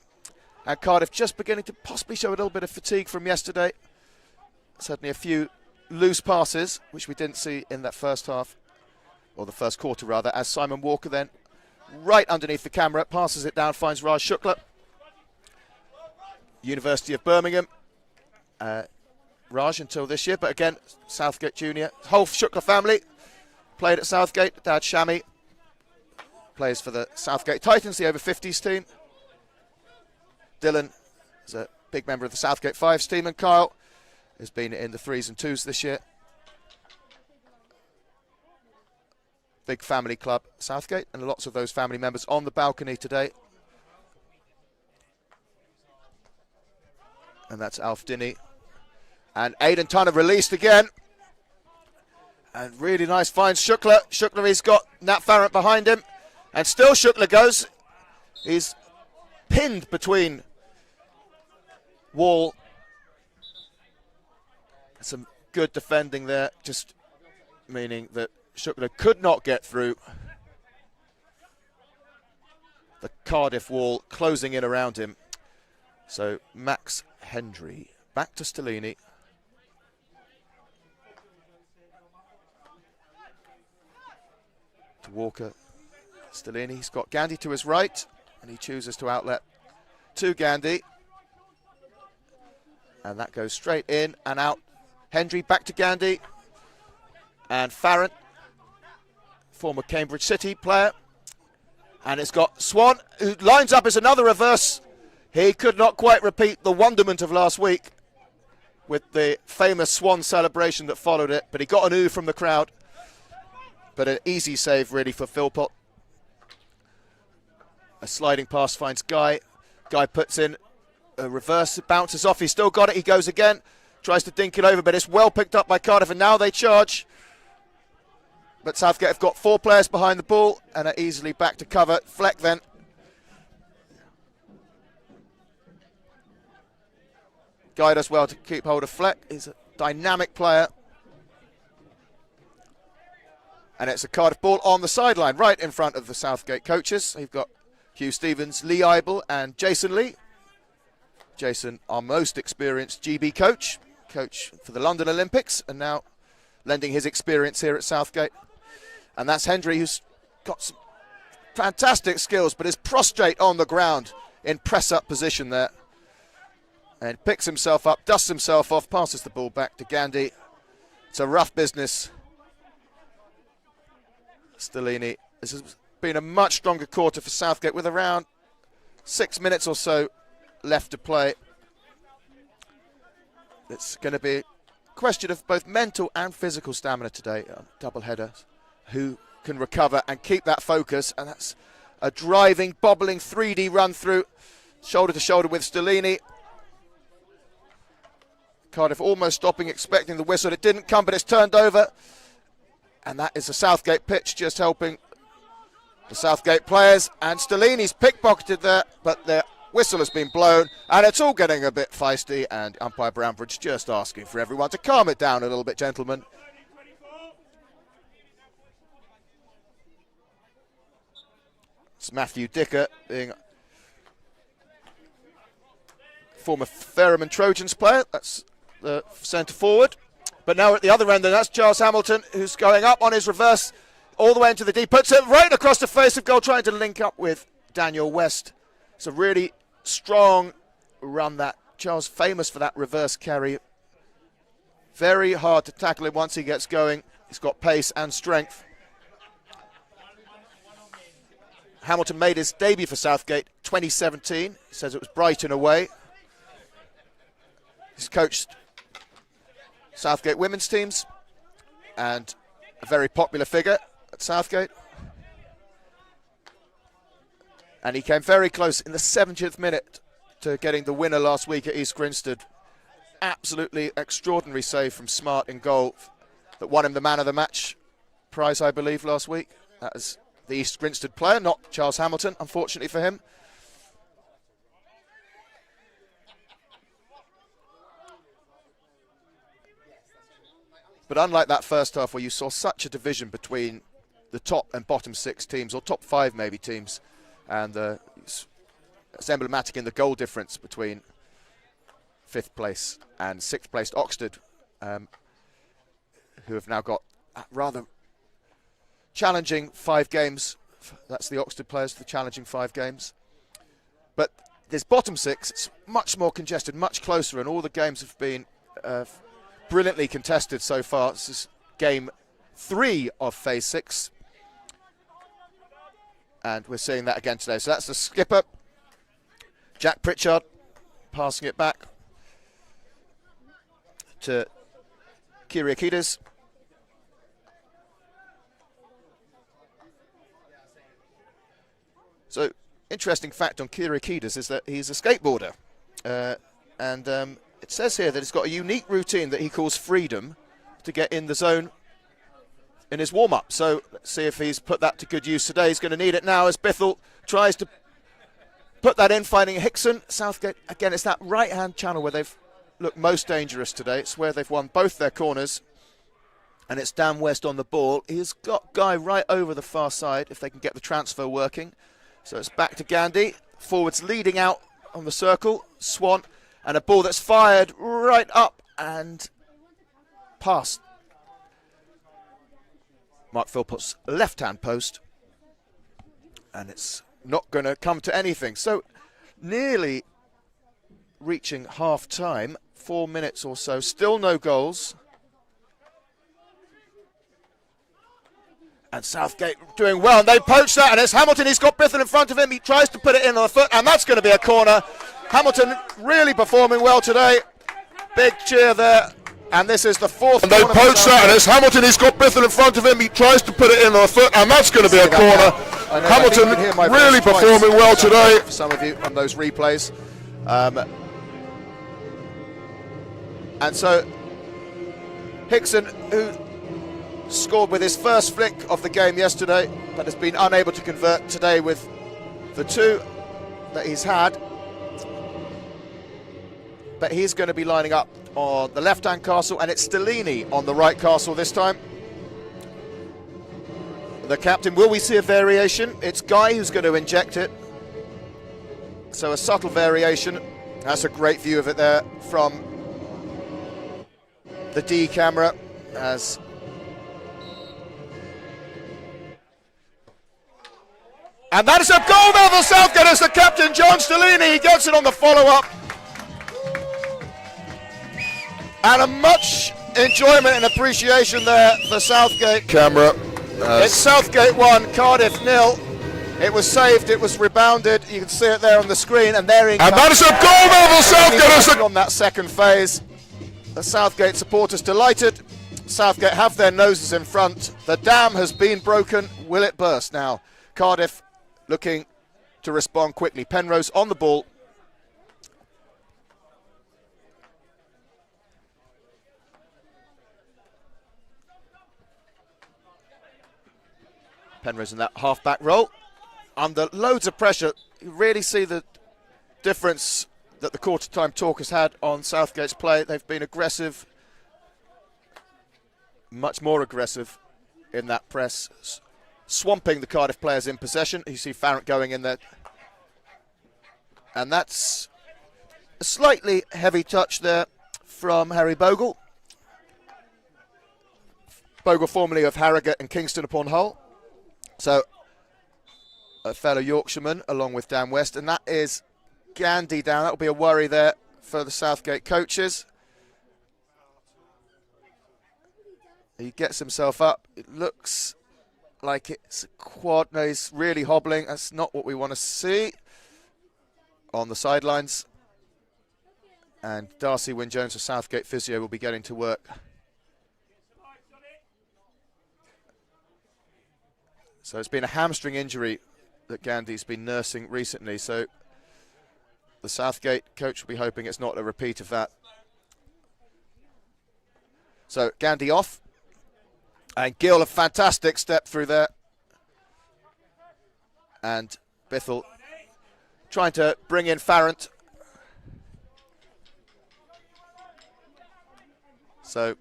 and Cardiff just beginning to possibly show a little bit of fatigue from yesterday. certainly a few loose passes, which we didn't see in that first half, or the first quarter rather, as Simon Walker then, right underneath the camera, passes it down, finds Raj Shukla. University of Birmingham. Raj until this year, but again, Southgate Junior. Whole Shukla family played at Southgate. Dad Shami plays for the Southgate Titans, the over 50s team. Dylan is a big member of the Southgate Fives team, and Kyle has been in the 3s and 2s this year. Big family club, Southgate, and lots of those family members on the balcony today. And that's Alf Dinney. And Aidan Tunner released again. And really nice finds Shukla. Shukla, he's got Nat Farrant behind him. And still Shukla goes. He's pinned between Wall. Some good defending there, just meaning that Shukla could not get through. The Cardiff Wall closing in around him. So Max Hendry back to Stellini. To Walker. Stellini, he's got Gandhi to his right, and he chooses to outlet to Gandhi. And that goes straight in and out. Hendry back to Gandhi. And Farrant, former Cambridge City player. And it's got Swan, who lines up as another reverse. He could not quite repeat the wonderment of last week with the famous Swan celebration that followed it, but he got an ooh from the crowd. But an easy save, really, for Philpott. A sliding pass finds Guy. Guy puts in a reverse, it bounces off. He's still got it. He goes again, tries to dink it over, but it's well picked up by Cardiff, and now they charge. But Southgate have got 4 players behind the ball and are easily back to cover. Fleck then. Guy does well to keep hold of Fleck. He's a dynamic player. And it's a Cardiff ball on the sideline, right in front of the Southgate coaches. You've got Hugh Stevens, Lee Eibel and Jason Lee. Jason, our most experienced GB coach for the London Olympics, and now lending his experience here at Southgate. And that's Hendry, who's got some fantastic skills, but is prostrate on the ground in press-up position there. And picks himself up, dusts himself off, passes the ball back to Gandhi. It's a rough business. Stellini. This has been a much stronger quarter for Southgate with around 6 minutes or so left to play. It's going to be a question of both mental and physical stamina today. Double header. Who can recover and keep that focus? And that's a driving, bobbling 3D run through, shoulder to shoulder with Stellini. Cardiff almost stopping, expecting the whistle. It didn't come, but it's turned over. And that is the Southgate pitch just helping the Southgate players. And Stellini's pickpocketed there, but the whistle has been blown. And it's all getting a bit feisty. And umpire Brownbridge just asking for everyone to calm it down a little bit, gentlemen. It's Matthew Dicker, being former Ferryman Trojans player. That's the centre forward. But now at the other end, and that's Charles Hamilton, who's going up on his reverse all the way into the deep. Puts it right across the face of goal, trying to link up with Daniel West. It's a really strong run, that. Charles famous for that reverse carry. Very hard to tackle him once he gets going. He's got pace and strength. Hamilton made his debut for Southgate 2017. He says it was Brighton away. He's coached Southgate women's teams and a very popular figure at Southgate. And he came very close in the 70th minute to getting the winner last week at East Grinstead. Absolutely extraordinary save from Smart in goal that won him the man of the match prize, I believe, last week. That is the East Grinstead player, not Charles Hamilton, unfortunately for him. But unlike that first half where you saw such a division between the top and bottom 6 teams, or top 5 maybe teams, and it's emblematic in the goal difference between 5th place and 6th placed Oxford, who have now got rather challenging 5 games. That's the Oxford players, the challenging 5 games. But this bottom 6, it's much more congested, much closer, and all the games have been brilliantly contested so far. This is game 3 of phase 6. And we're seeing that again today. So that's the skipper, Jack Pritchard, passing it back to Kyriakides. So, interesting fact on Kyriakides is that he's a skateboarder. It says here that he's got a unique routine that he calls freedom to get in the zone in his warm-up. So let's see if he's put that to good use today. He's going to need it now as Bithell tries to put that in, finding Hickson. Southgate, again, it's that right-hand channel where they've looked most dangerous today. It's where they've won both their corners. And it's Dan West on the ball. He's got Guy right over the far side if they can get the transfer working. So it's back to Gandhi. Forwards leading out on the circle. Swan. And a ball that's fired right up and past Mark Philpott's left-hand post. And it's not going to come to anything. So nearly reaching half-time. 4 minutes or so. Still no goals. And Southgate doing well, and they poach that, and it's Hamilton. He's got Bithell in front of him. He tries to put it in on the foot, and that's going to be a corner. Hamilton really performing well today. Big cheer there, and this is the 4th. And they poach that, and it's Hamilton. He's got Bithell in front of him. He tries to put it in on the foot, and that's going to be a corner. Hamilton really performing well today. For some of you on those replays. And so Hickson, who scored with his first flick of the game yesterday, but has been unable to convert today with the 2 that he's had. But he's going to be lining up on the left-hand castle, and it's Stellini on the right castle this time. The captain, will we see a variation? It's Guy who's going to inject it. So a subtle variation. That's a great view of it there from the D camera as and that is a goal there for Southgate as the captain, John Stellini. He gets it on the follow-up. And a much enjoyment and appreciation there for Southgate. Camera. It's Southgate 1, Cardiff 0. It was saved, it was rebounded. You can see it there on the screen. And there he And that is a goal there for Southgate. On that second phase. The Southgate supporters delighted. Southgate have their noses in front. The dam has been broken. Will it burst now? Cardiff looking to respond quickly. Penrose on the ball. Penrose in that half-back role. Under loads of pressure. You really see the difference that the quarter-time talk has had on Southgate's play. They've been aggressive. Much more aggressive in that press. Swamping the Cardiff players in possession. You see Farrant going in there. And that's a slightly heavy touch there from Harry Bogle. Bogle formerly of Harrogate and Kingston upon Hull. So a fellow Yorkshireman along with Dan West. And that is Gandhi down. That will be a worry there for the Southgate coaches. He gets himself up. It looks like it's a quad. No, he's really hobbling. That's not what we want to see on the sidelines. And Darcy Wynne-Jones of Southgate Physio will be getting to work. So it's been a hamstring injury that Gandhi's been nursing recently. So the Southgate coach will be hoping it's not a repeat of that. So Gandhi off. And Gill, a fantastic step through there. And Bithell trying to bring in Farrant. So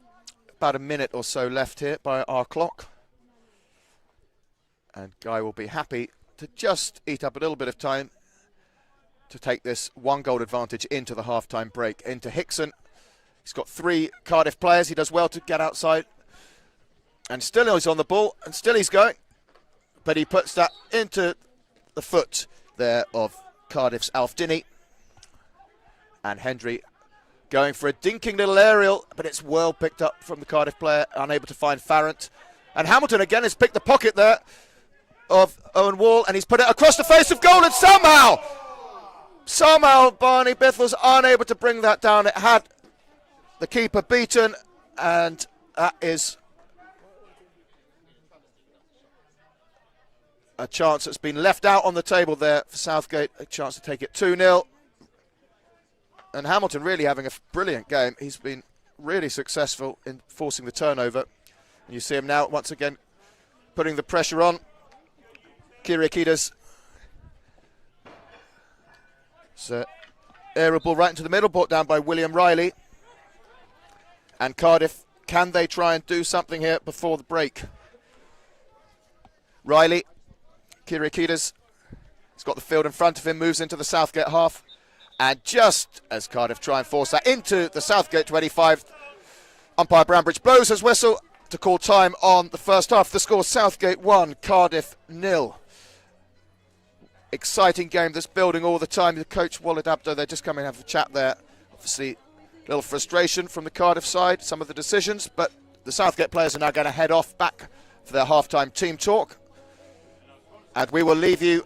about a minute or so left here by our clock. And Guy will be happy to just eat up a little bit of time to take this 1-goal advantage into the half-time break. Into Hickson. He's got 3 Cardiff players. He does well to get outside. And still he's on the ball, and still he's going. But he puts that into the foot there of Cardiff's Alf Dinney. And Hendry going for a dinking little aerial, but it's well picked up from the Cardiff player, unable to find Farrant. And Hamilton again has picked the pocket there of Owen Wall, and he's put it across the face of goal, and somehow Barney Bithell's unable to bring that down. It had the keeper beaten, and that is a chance that's been left out on the table there for Southgate, a chance to take it 2-0. And Hamilton really having a brilliant game. He's been really successful in forcing the turnover. And you see him now once again putting the pressure on. Kyriakides. So, aerial ball right into the middle, brought down by William Riley. And Cardiff, can they try and do something here before the break? Riley, Kyriakides, he's got the field in front of him, moves into the Southgate half. And just as Cardiff try and force that into the Southgate 25, umpire Brambridge blows his whistle to call time on the first half. The score, Southgate 1, Cardiff 0. Exciting game that's building all the time. The coach, Walid Abdo, they're just coming to have a chat there. Obviously, a little frustration from the Cardiff side, some of the decisions, but the Southgate players are now going to head off back for their half-time team talk. And we will leave you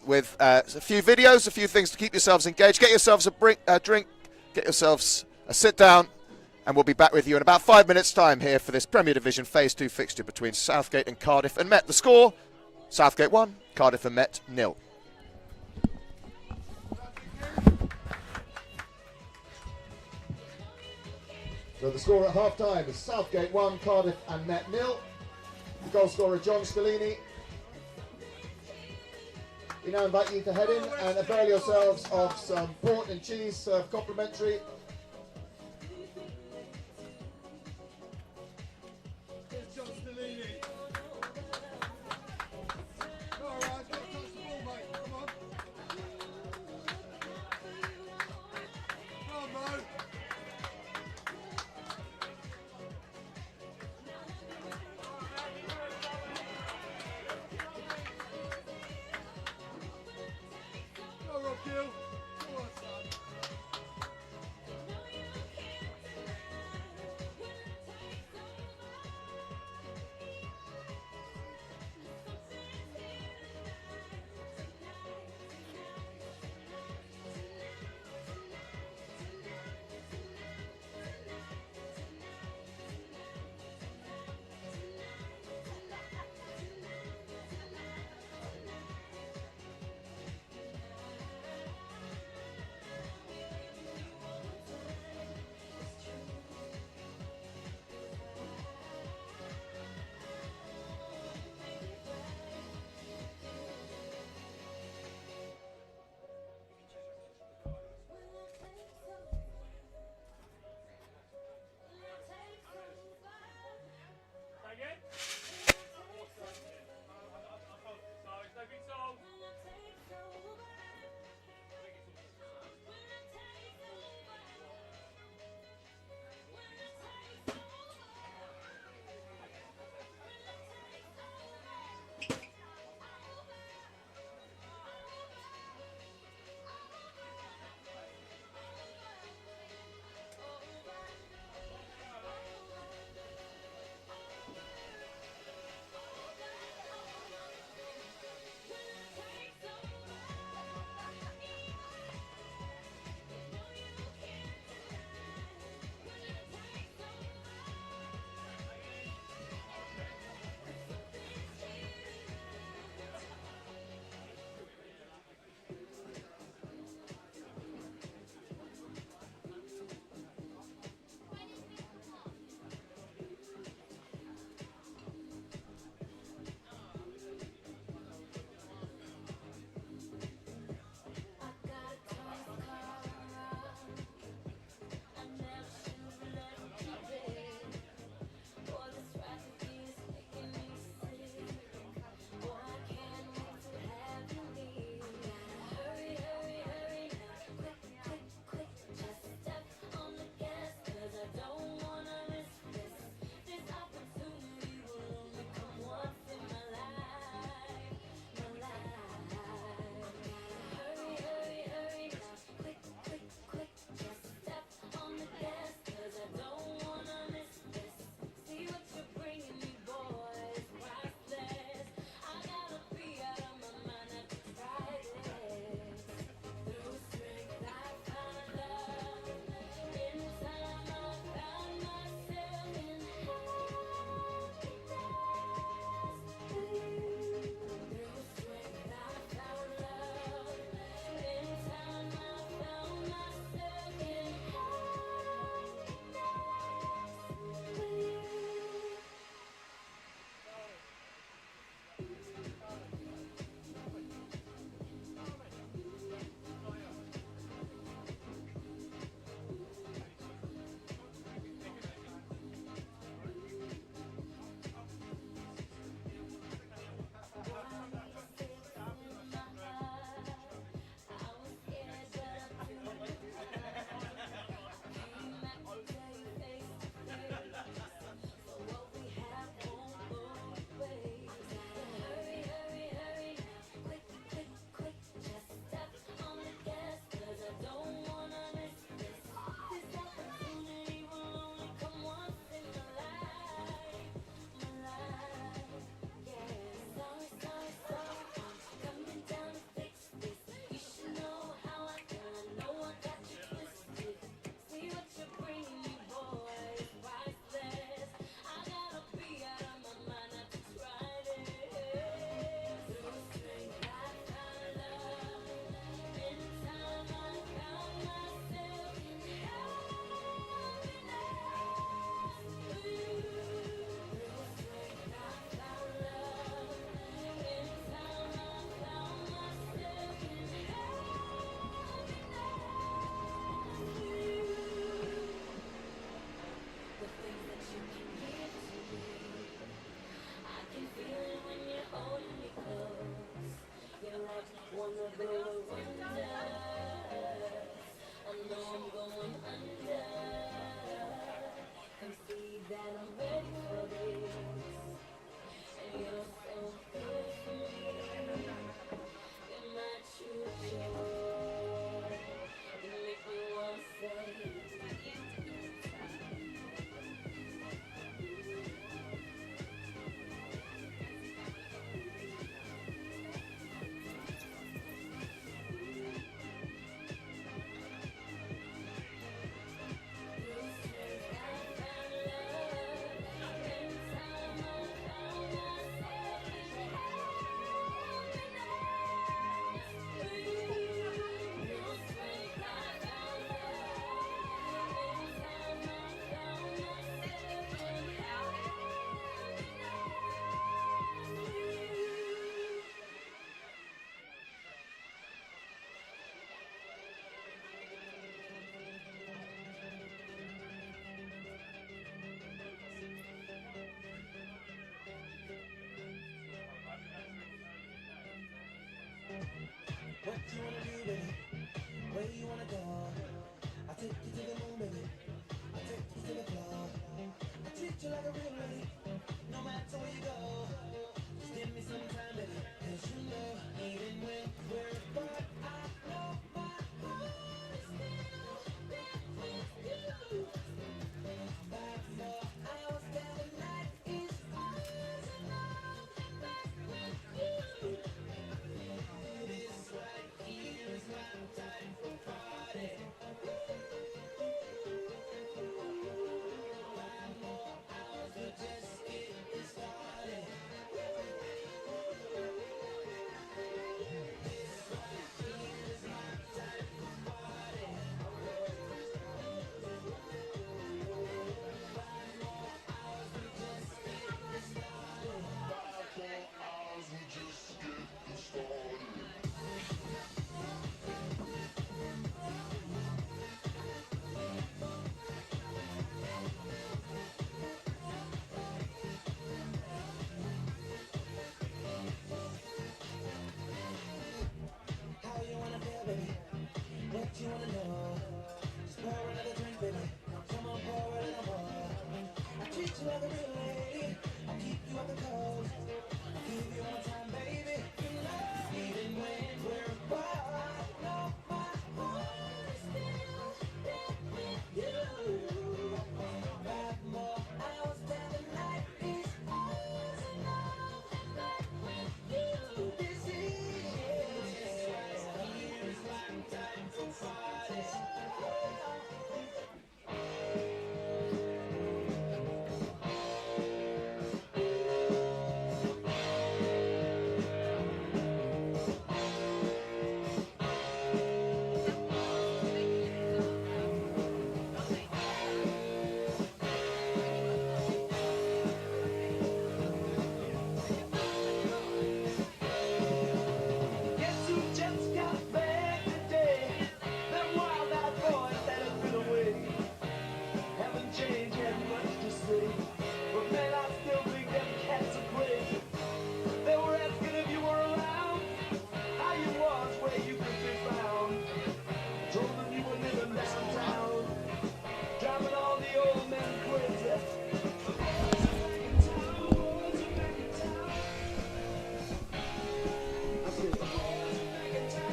with a few videos, a few things to keep yourselves engaged. Get yourselves a drink, get yourselves a sit down, and we'll be back with you in about 5 minutes' time here for this Premier Division Phase 2 fixture between Southgate and Cardiff and Met. The score, Southgate 1, Cardiff and Met 0. So the score at half-time is Southgate 1, Cardiff and Met 0. The goal scorer, John Stellini. We now invite you to head in and avail yourselves of some port and cheese served complimentary.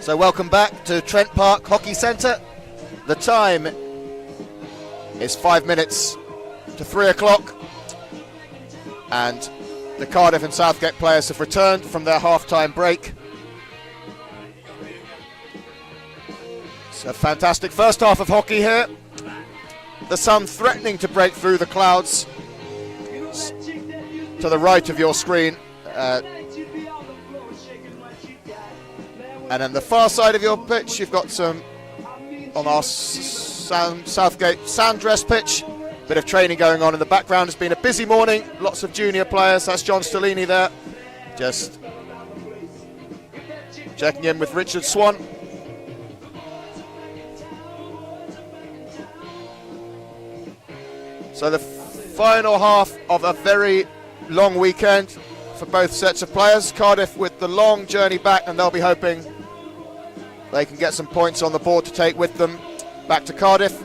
So welcome back to Trent Park Hockey Centre. The time is 5 minutes to 3 o'clock, and the Cardiff and Southgate players have returned from their half-time break. It's a fantastic first half of hockey here. The sun threatening to break through the clouds to the right of your screen. And on the far side of your pitch, you've got some, on our Southgate sand-dress pitch, bit of training going on in the background. It's been a busy morning, lots of junior players. That's John Stellini there, just checking in with Richard Swan. So the final half of a very long weekend for both sets of players. Cardiff with the long journey back, and they'll be hoping they can get some points on the board to take with them back to Cardiff.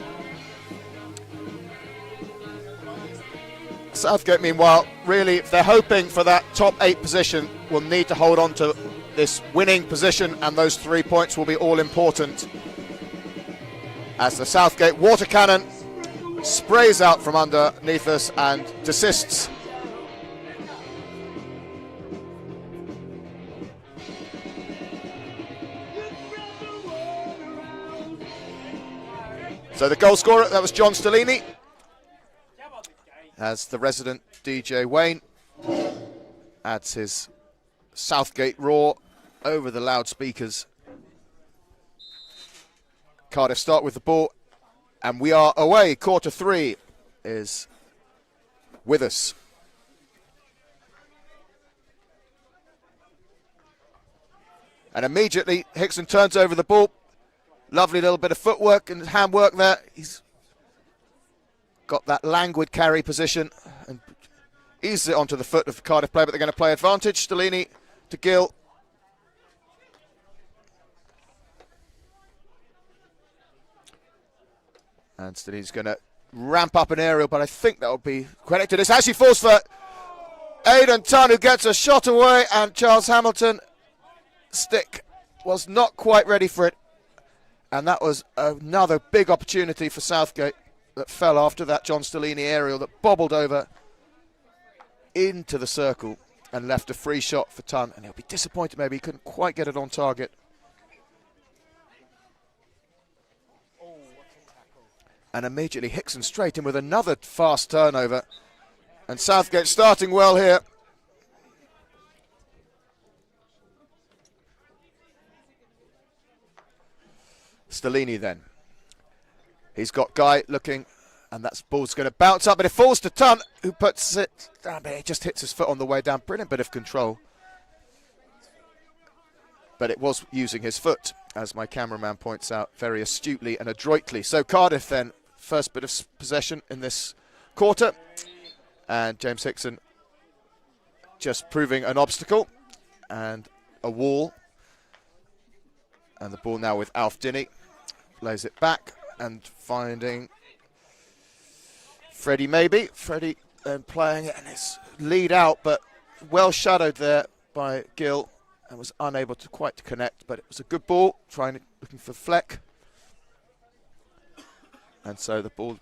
Southgate, meanwhile, really, if they're hoping for that top 8 position, will need to hold on to this winning position, and those 3 points will be all important as the Southgate water cannon sprays out from underneath us and desists. So the goal scorer, that was John Stellini, as the resident DJ Wayne adds his Southgate roar over the loudspeakers. Cardiff start with the ball, and we are away. Quarter 3 is with us. And immediately Hickson turns over the ball. Lovely little bit of footwork and handwork there. He's got that languid carry position and eases it onto the foot of the Cardiff player, but they're going to play advantage. Stellini to Gill. And Stellini's going to ramp up an aerial, but I think that will be credited. It's actually falls for Aidan Tunn, who gets a shot away, and Charles Hamilton stick was not quite ready for it. And that was another big opportunity for Southgate that fell after that John Stellini aerial that bobbled over into the circle and left a free shot for Tunn. And he'll be disappointed maybe he couldn't quite get it on target. And immediately Hickson straight in with another fast turnover. And Southgate starting well here. Stellini then. He's got Guy looking, and that ball's going to bounce up, but it falls to Tunn, who puts it down, but he just hits his foot on the way down. Brilliant bit of control. But it was using his foot, as my cameraman points out, very astutely and adroitly. So Cardiff then, first bit of possession in this quarter. And James Hickson just proving an obstacle and a wall. And the ball now with Alf Dinney. Plays it back and finding Freddie maybe. Freddie then playing it and it's lead out, but well shadowed there by Gill and was unable to quite connect, but it was a good ball, looking for Fleck. And so the ball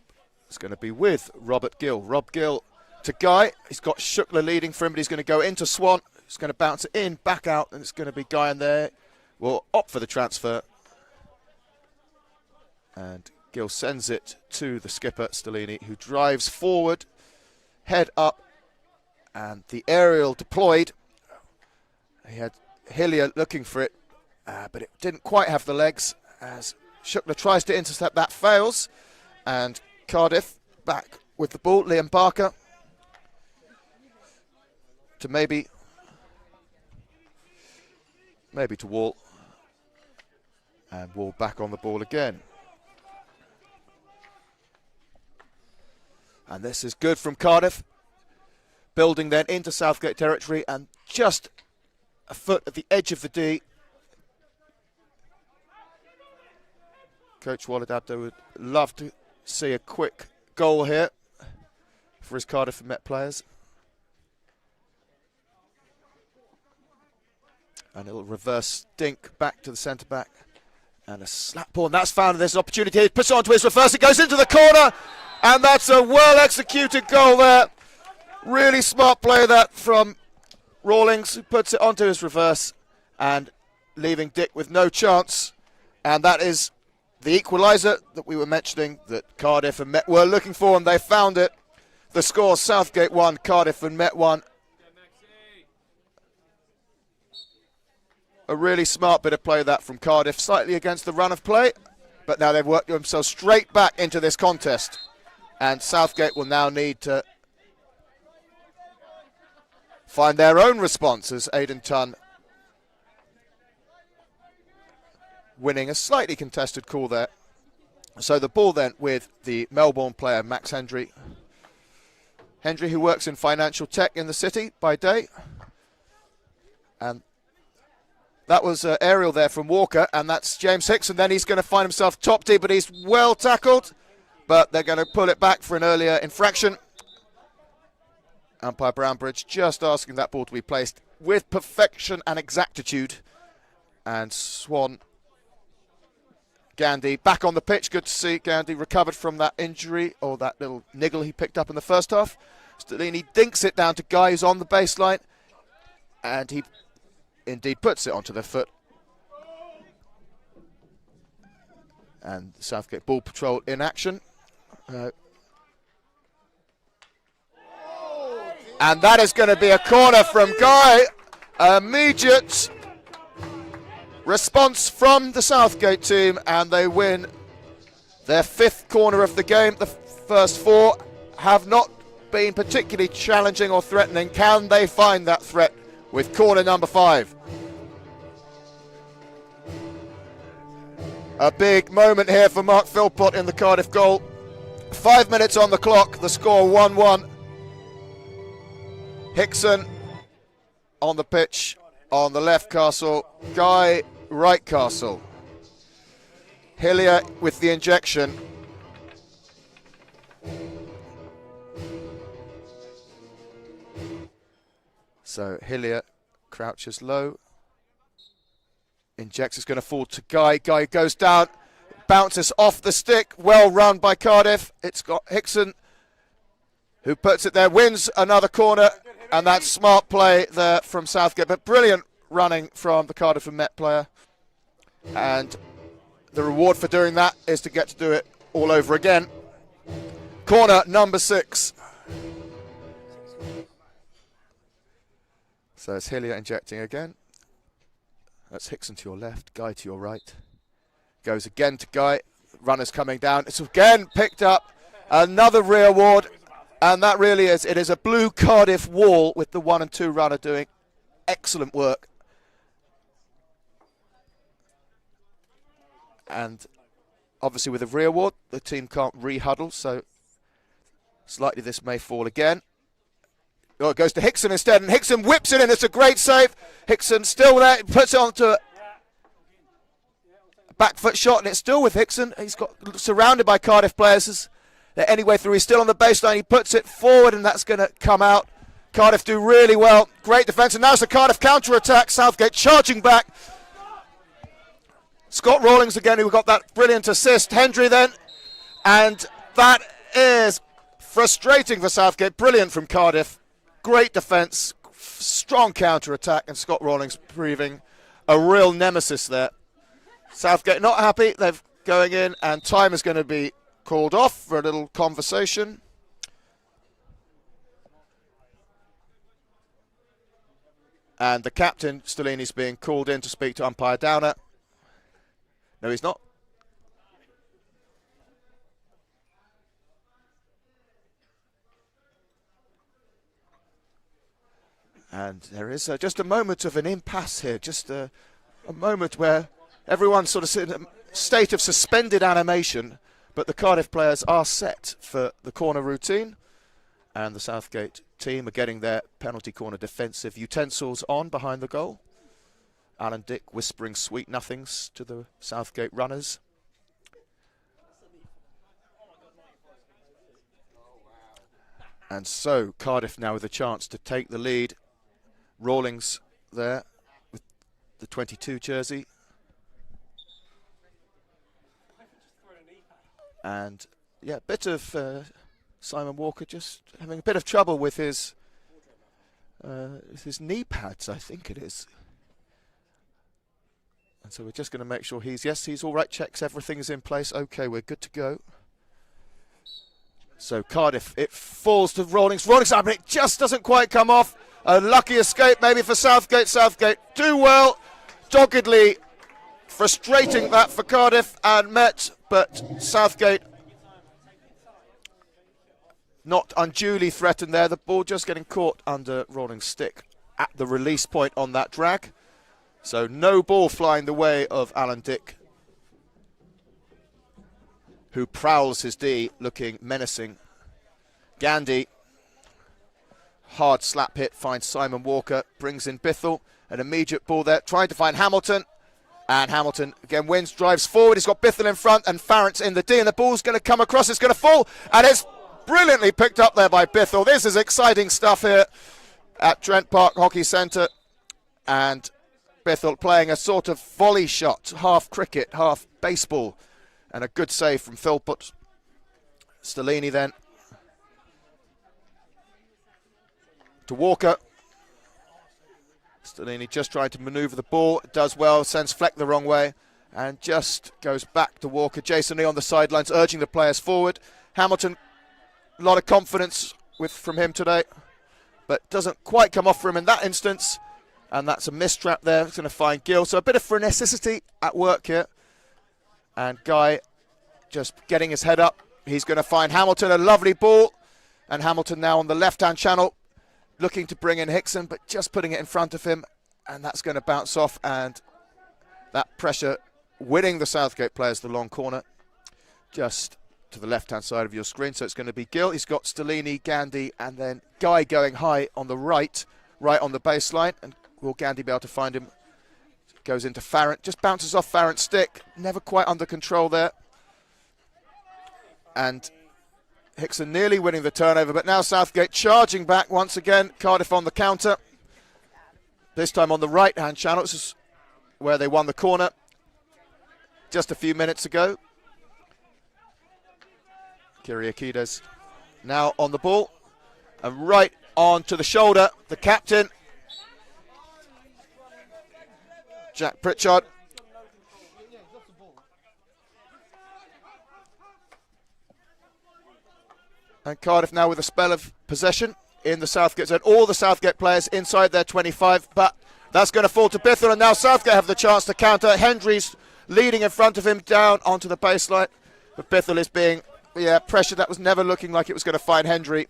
is going to be with Robert Gill. Rob Gill to Guy. He's got Shukla leading for him, but he's going to go into Swan. He's going to bounce it in, back out, and it's going to be Guy in there. Will opt for the transfer. And Gill sends it to the skipper, Stellini, who drives forward, head up, and the aerial deployed. He had Hillier looking for it, but it didn't quite have the legs, as Shukla tries to intercept, that fails. And Cardiff back with the ball, Liam Barker, to maybe to Wall. And Wall back on the ball again. And this is good from Cardiff. Building then into Southgate territory and just a foot at the edge of the D. Coach Walid Abdo would love to see a quick goal here for his Cardiff and Met players. And it'll reverse Dink back to the centre-back. And a slap ball, and that's found. There's an opportunity. He puts it onto his reverse. It goes into the corner, and that's a well-executed goal there. Really smart play that from Rawlings, who puts it onto his reverse and leaving Dick with no chance. And that is the equaliser that we were mentioning that Cardiff and Met were looking for, and they found it. The score: Southgate 1, Cardiff and Met 1. A really smart bit of play that from Cardiff, slightly against the run of play, but now they've worked themselves straight back into this contest. And Southgate will now need to find their own response, as Aidan Tunn winning a slightly contested call there. So the ball then with the Melbourne player, Max Hendry. Hendry, who works in financial tech in the city by day. And that was aerial there from Walker, and that's James Hickson. Then he's going to find himself top D, but he's well tackled. But they're going to pull it back for an earlier infraction. Umpire Brownbridge just asking that ball to be placed with perfection and exactitude. And Swan, Gandhi back on the pitch. Good to see Gandhi recovered from that injury, or that little niggle he picked up in the first half. Stellini dinks it down to Guy, who's on the baseline, and he indeed puts it onto the foot. And Southgate ball patrol in action. And that is going to be a corner from Guy. Immediate response from the Southgate team, and they win their 5th corner of the game. The first 4 have not been particularly challenging or threatening. Can they find that threat with corner number 5? A big moment here for Mark Philpott in the Cardiff goal. 5 minutes on the clock, the score 1-1. Hickson on the pitch, on the left Castle, Guy right Castle. Hillier with the injection. So Hillier crouches low. Injects, it's going to fall to Guy. Guy goes down, bounces off the stick. Well run by Cardiff. It's got Hickson who puts it there, wins another corner, and that's smart play there from Southgate. But brilliant running from the Cardiff and Met player. And the reward for doing that is to get to do it all over again. Corner number 6. So it's Hillier injecting again. That's Hickson to your left, Guy to your right. Goes again to Guy. Runner's coming down. It's again picked up. Another rear ward. And that really is, it is a blue Cardiff wall with the 1 and 2 runner doing excellent work. And obviously with a rear ward, the team can't re-huddle, so slightly this may fall again. Oh, it goes to Hickson instead, and Hickson whips it in. It's a great save. Hickson still there, puts it onto a back foot shot, and it's still with Hickson. He's got surrounded by Cardiff players. Anyway through, he's still on the baseline. He puts it forward, and that's going to come out. Cardiff do really well. Great defence, and now it's the Cardiff counter-attack. Southgate charging back. Scott Rawlings again, who got that brilliant assist. Hendry then, and that is frustrating for Southgate. Brilliant from Cardiff. Great defence, strong counter-attack, and Scott Rawlings proving a real nemesis there. Southgate not happy. They're going in, and time is going to be called off for a little conversation. And the captain, Stellini's being called in to speak to umpire Downer. No, he's not. And there is just a moment of an impasse here, just a moment where everyone's sort of in a state of suspended animation, but the Cardiff players are set for the corner routine, and the Southgate team are getting their penalty corner defensive utensils on behind the goal. Alan Dick whispering sweet nothings to the Southgate runners. And so Cardiff now with a chance to take the lead. Rawlings there with the 22 jersey. And yeah, a bit of Simon Walker just having a bit of trouble with his knee pads, I think it is. And so we're just going to make sure he's all right, checks everything's in place. Okay, we're good to go. So Cardiff, it falls to Rawlings. Rawlings, but it just doesn't quite come off. A lucky escape maybe for Southgate. Southgate do well, doggedly frustrating that for Cardiff and Met, but Southgate not unduly threatened there. The ball just getting caught under Rawlings' stick at the release point on that drag. So no ball flying the way of Alan Dick, who prowls his D, looking menacing. Gandy, hard slap hit, finds Simon Walker, brings in Bithell, an immediate ball there, trying to find Hamilton. And Hamilton again wins, drives forward. He's got Bithell in front and Farrant's in the D, and the ball's going to come across. It's going to fall, and it's brilliantly picked up there by Bithell. This is exciting stuff here at Trent Park Hockey Centre. And Bithell playing a sort of volley shot, half cricket, half baseball, and a good save from Philpott. Stellini then to Walker. Stellini just trying to manoeuvre the ball, does well, sends Fleck the wrong way, and just goes back to Walker. Jason Lee on the sidelines, urging the players forward. Hamilton, a lot of confidence from him today, but doesn't quite come off for him in that instance, and that's a mistrap there. It's going to find Gill, so a bit of freneticity at work here, and Guy just getting his head up. He's going to find Hamilton, a lovely ball, and Hamilton now on the left-hand channel, looking to bring in Hickson, but just putting it in front of him, and that's going to bounce off, and that pressure winning the Southgate players the long corner, just to the left-hand side of your screen. So it's going to be Gill. He's got Stellini, Gandy, and then Guy going high on the right on the baseline, and will Gandy be able to find him? Goes into Farrant, just bounces off Farrant's stick, never quite under control there, and Hickson nearly winning the turnover, but now Southgate charging back once again. Cardiff on the counter. this time on the right-hand channel. This is where they won the corner just a few minutes ago. Kyriakides now on the ball, and right on to the shoulder, the captain, Jack Pritchard. And Cardiff now with a spell of possession in the Southgate zone. All the Southgate players inside their 25, but that's going to fall to Bithell, and now Southgate have the chance to counter. Hendry's leading in front of him down onto the baseline, but Bithell is being pressured. That was never looking like it was going to find Hendry.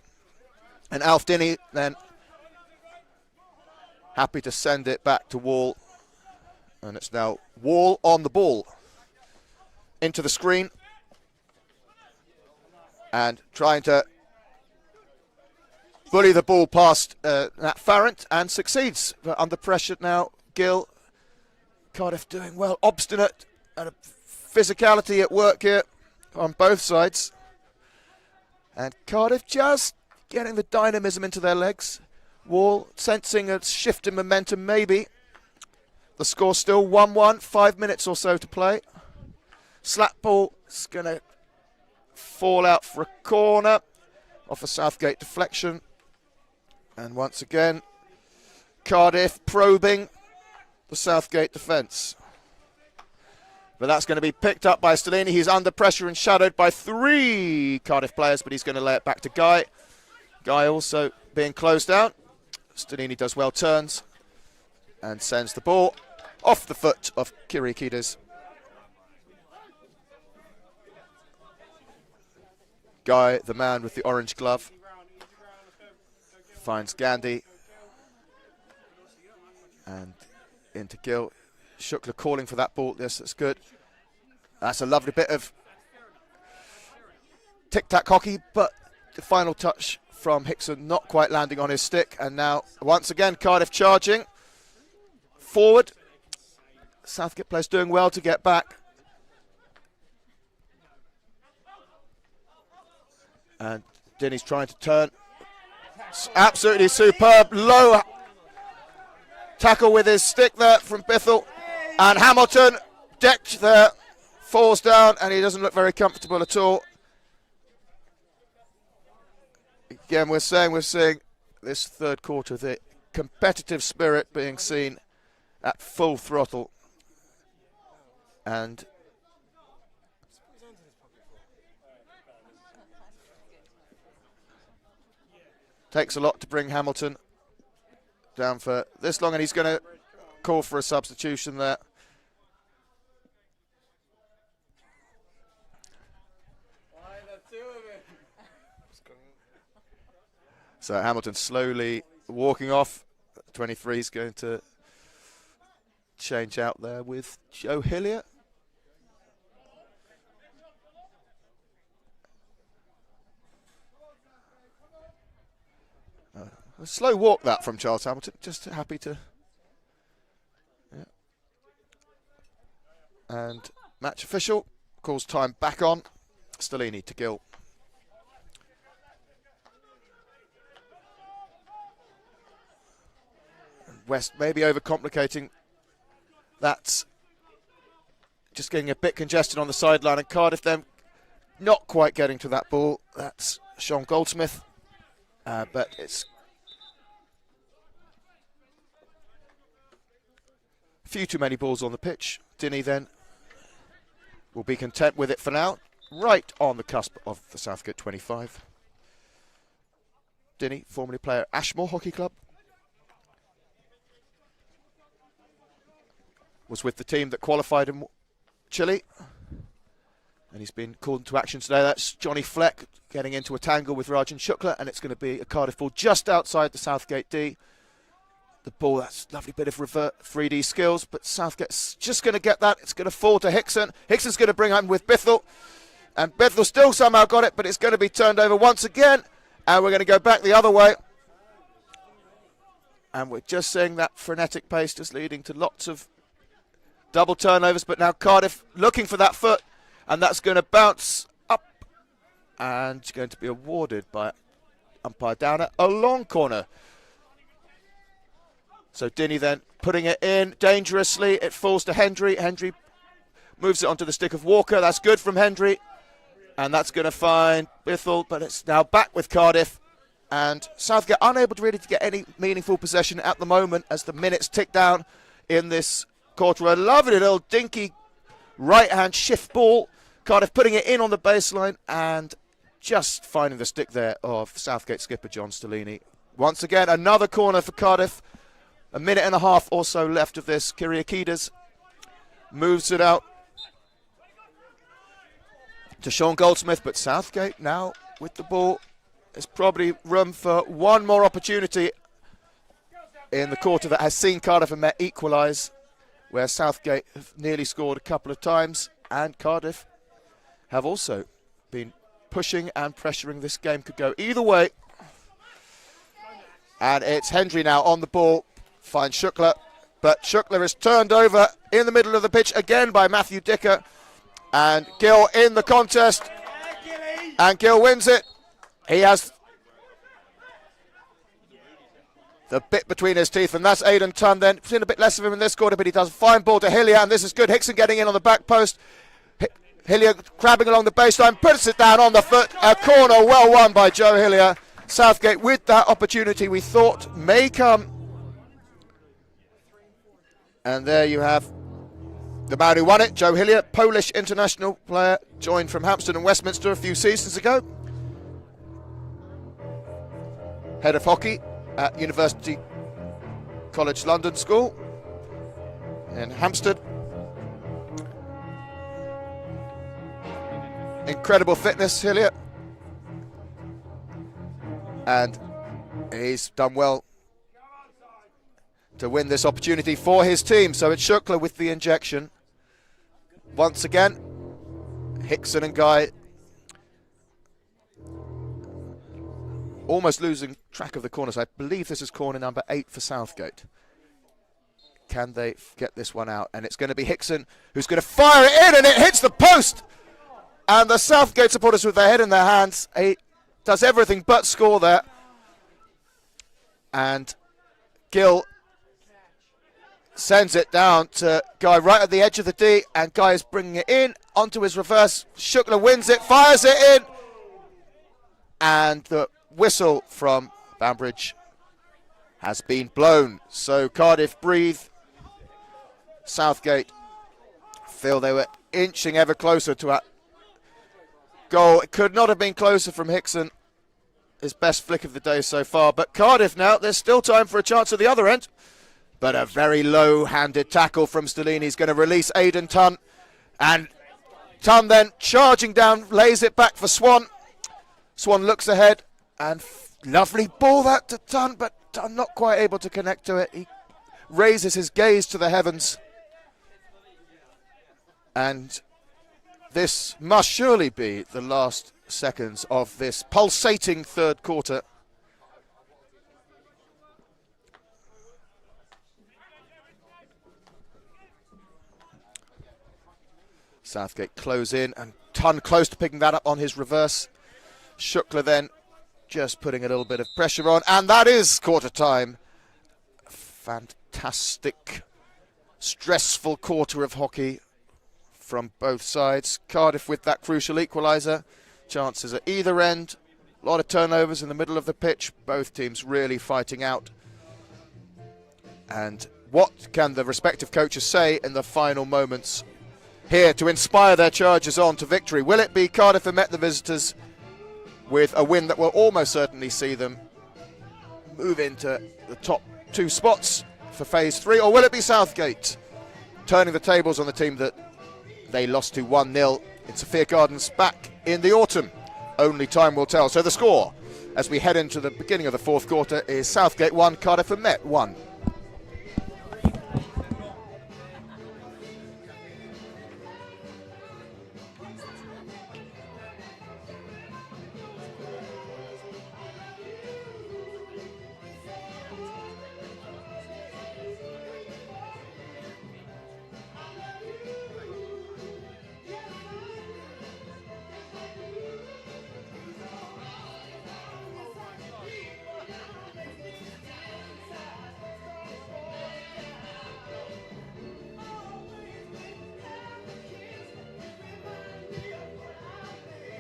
And Alf Dinney then happy to send it back to Wall, and it's now Wall on the ball into the screen and trying to bully the ball past Nat Farrant, and succeeds. But under pressure now, Gill. Cardiff doing well, obstinate, and a physicality at work here on both sides. And Cardiff just getting the dynamism into their legs. Wall sensing a shift in momentum maybe. The score still 1-1, 5 minutes or so to play. Slap ball is going to fall out for a corner off a Southgate deflection. And once again, Cardiff probing the Southgate defence. But that's going to be picked up by Stellini. He's under pressure and shadowed by 3 Cardiff players, but he's going to lay it back to Guy. Guy also being closed down. Stellini does well, turns, and sends the ball off the foot of Kyriakides. Guy, the man with the orange glove, finds Gandhi, and into Gill. Shukla calling for that ball. Yes, that's good. That's a lovely bit of tic-tac hockey, but the final touch from Hickson not quite landing on his stick. And now, once again, Cardiff charging forward. Southgate players doing well to get back. And Dinny's trying to turn. Absolutely superb. Low tackle with his stick there from Bithell. And Hamilton, decked there, falls down, and he doesn't look very comfortable at all. Again, we're seeing this third quarter, the competitive spirit being seen at full throttle. And takes a lot to bring Hamilton down for this long, and he's going to call for a substitution there. So Hamilton slowly walking off. 23 is going to change out there with Joe Hillier. A slow walk that from Charles Hamilton, just happy to. Yeah. And match official calls time back on. Stellini to Gill. West maybe overcomplicating. That's just getting a bit congested on the sideline, and Cardiff then not quite getting to that ball. That's Sean Goldsmith, but it's a few too many balls on the pitch. Dinney then will be content with it for now, right on the cusp of the Southgate 25. Dinney, formerly player at Ashmore Hockey Club, was with the team that qualified in Chile, and he's been called into action today. That's Johnny Fleck getting into a tangle with Rajan Shukla, and it's going to be a Cardiff ball just outside the Southgate D. The ball, that's a lovely bit of revert 3D skills, but Southgate's just going to get that. It's going to fall to Hickson. Hickson's going to bring home with Bithell, and Bithell still somehow got it, but it's going to be turned over once again, and we're going to go back the other way. And we're just seeing that frenetic pace just leading to lots of double turnovers, but now Cardiff looking for that foot, and that's going to bounce up and going to be awarded by umpire Downer a long corner. So Dinny then putting it in dangerously. It falls to Hendry. Hendry moves it onto the stick of Walker. That's good from Hendry. And that's going to find Bithell, but it's now back with Cardiff. And Southgate unable to really to get any meaningful possession at the moment as the minutes tick down in this quarter. A lovely little dinky right-hand shift ball. Cardiff putting it in on the baseline and just finding the stick there of Southgate skipper John Stellini. Once again, another corner for Cardiff. A minute and a half or so left of this. Kyriakides moves it out to Sean Goldsmith, but Southgate now with the ball. There's probably room for one more opportunity in the quarter that has seen Cardiff and Met equalise, where Southgate have nearly scored a couple of times, and Cardiff have also been pushing and pressuring. This game could go either way. And it's Hendry now on the ball, finds Shukla, but Shukla is turned over in the middle of the pitch again by Matthew Dicker, and Gill in the contest, and Gill wins it. He has the bit between his teeth, and that's Aidan Tunn then. Seen a bit less of him in this quarter, but he does a fine ball to Hillier, and this is good. Hickson getting in on the back post. Hillier grabbing along the baseline, puts it down on the foot. A corner well won by Joe Hillier. Southgate with that opportunity we thought may come. And there you have the man who won it, Joe Hillier, Polish international player, joined from Hampstead and Westminster a few seasons ago. Head of hockey at University College London School in Hampstead. Incredible fitness, Hillier. And he's done well to win this opportunity for his team. So it's Shukla with the injection. Once again, Hickson and Guy almost losing track of the corners. I believe this is corner number 8 for Southgate. Can they get this one out? And it's going to be Hickson who's going to fire it in, and it hits the post. And the Southgate supporters with their head in their hands. He does everything but score there. And Gill sends it down to Guy right at the edge of the D, and Guy is bringing it in onto his reverse. Shukla wins it, fires it in, and the whistle from Banbridge has been blown. So Cardiff breathe. Southgate feel they were inching ever closer to a goal. It could not have been closer from Hickson. His best flick of the day so far. But Cardiff now, there's still time for a chance at the other end. But a very low-handed tackle from Stellini is going to release Aidan Tunn. And Tunn then charging down, lays it back for Swan. Swan looks ahead, and lovely ball that to Tunn, but Tunn not quite able to connect to it. He raises his gaze to the heavens. And this must surely be the last seconds of this pulsating third quarter. Southgate close in, and Tunn close to picking that up on his reverse. Shukla then just putting a little bit of pressure on, and that is quarter time. Fantastic, stressful quarter of hockey from both sides. Cardiff with that crucial equaliser. Chances at either end. A lot of turnovers in the middle of the pitch. Both teams really fighting out. And what can the respective coaches say in the final moments here to inspire their chargers on to victory? Will it be Cardiff and Met the visitors with a win that will almost certainly see them move into the top 2 spots for phase 3, or will it be Southgate turning the tables on the team that they lost to 1-0 in Sophia Gardens back in the autumn? Only time will tell. So the score as we head into the beginning of the fourth quarter is Southgate 1, Cardiff and Met 1.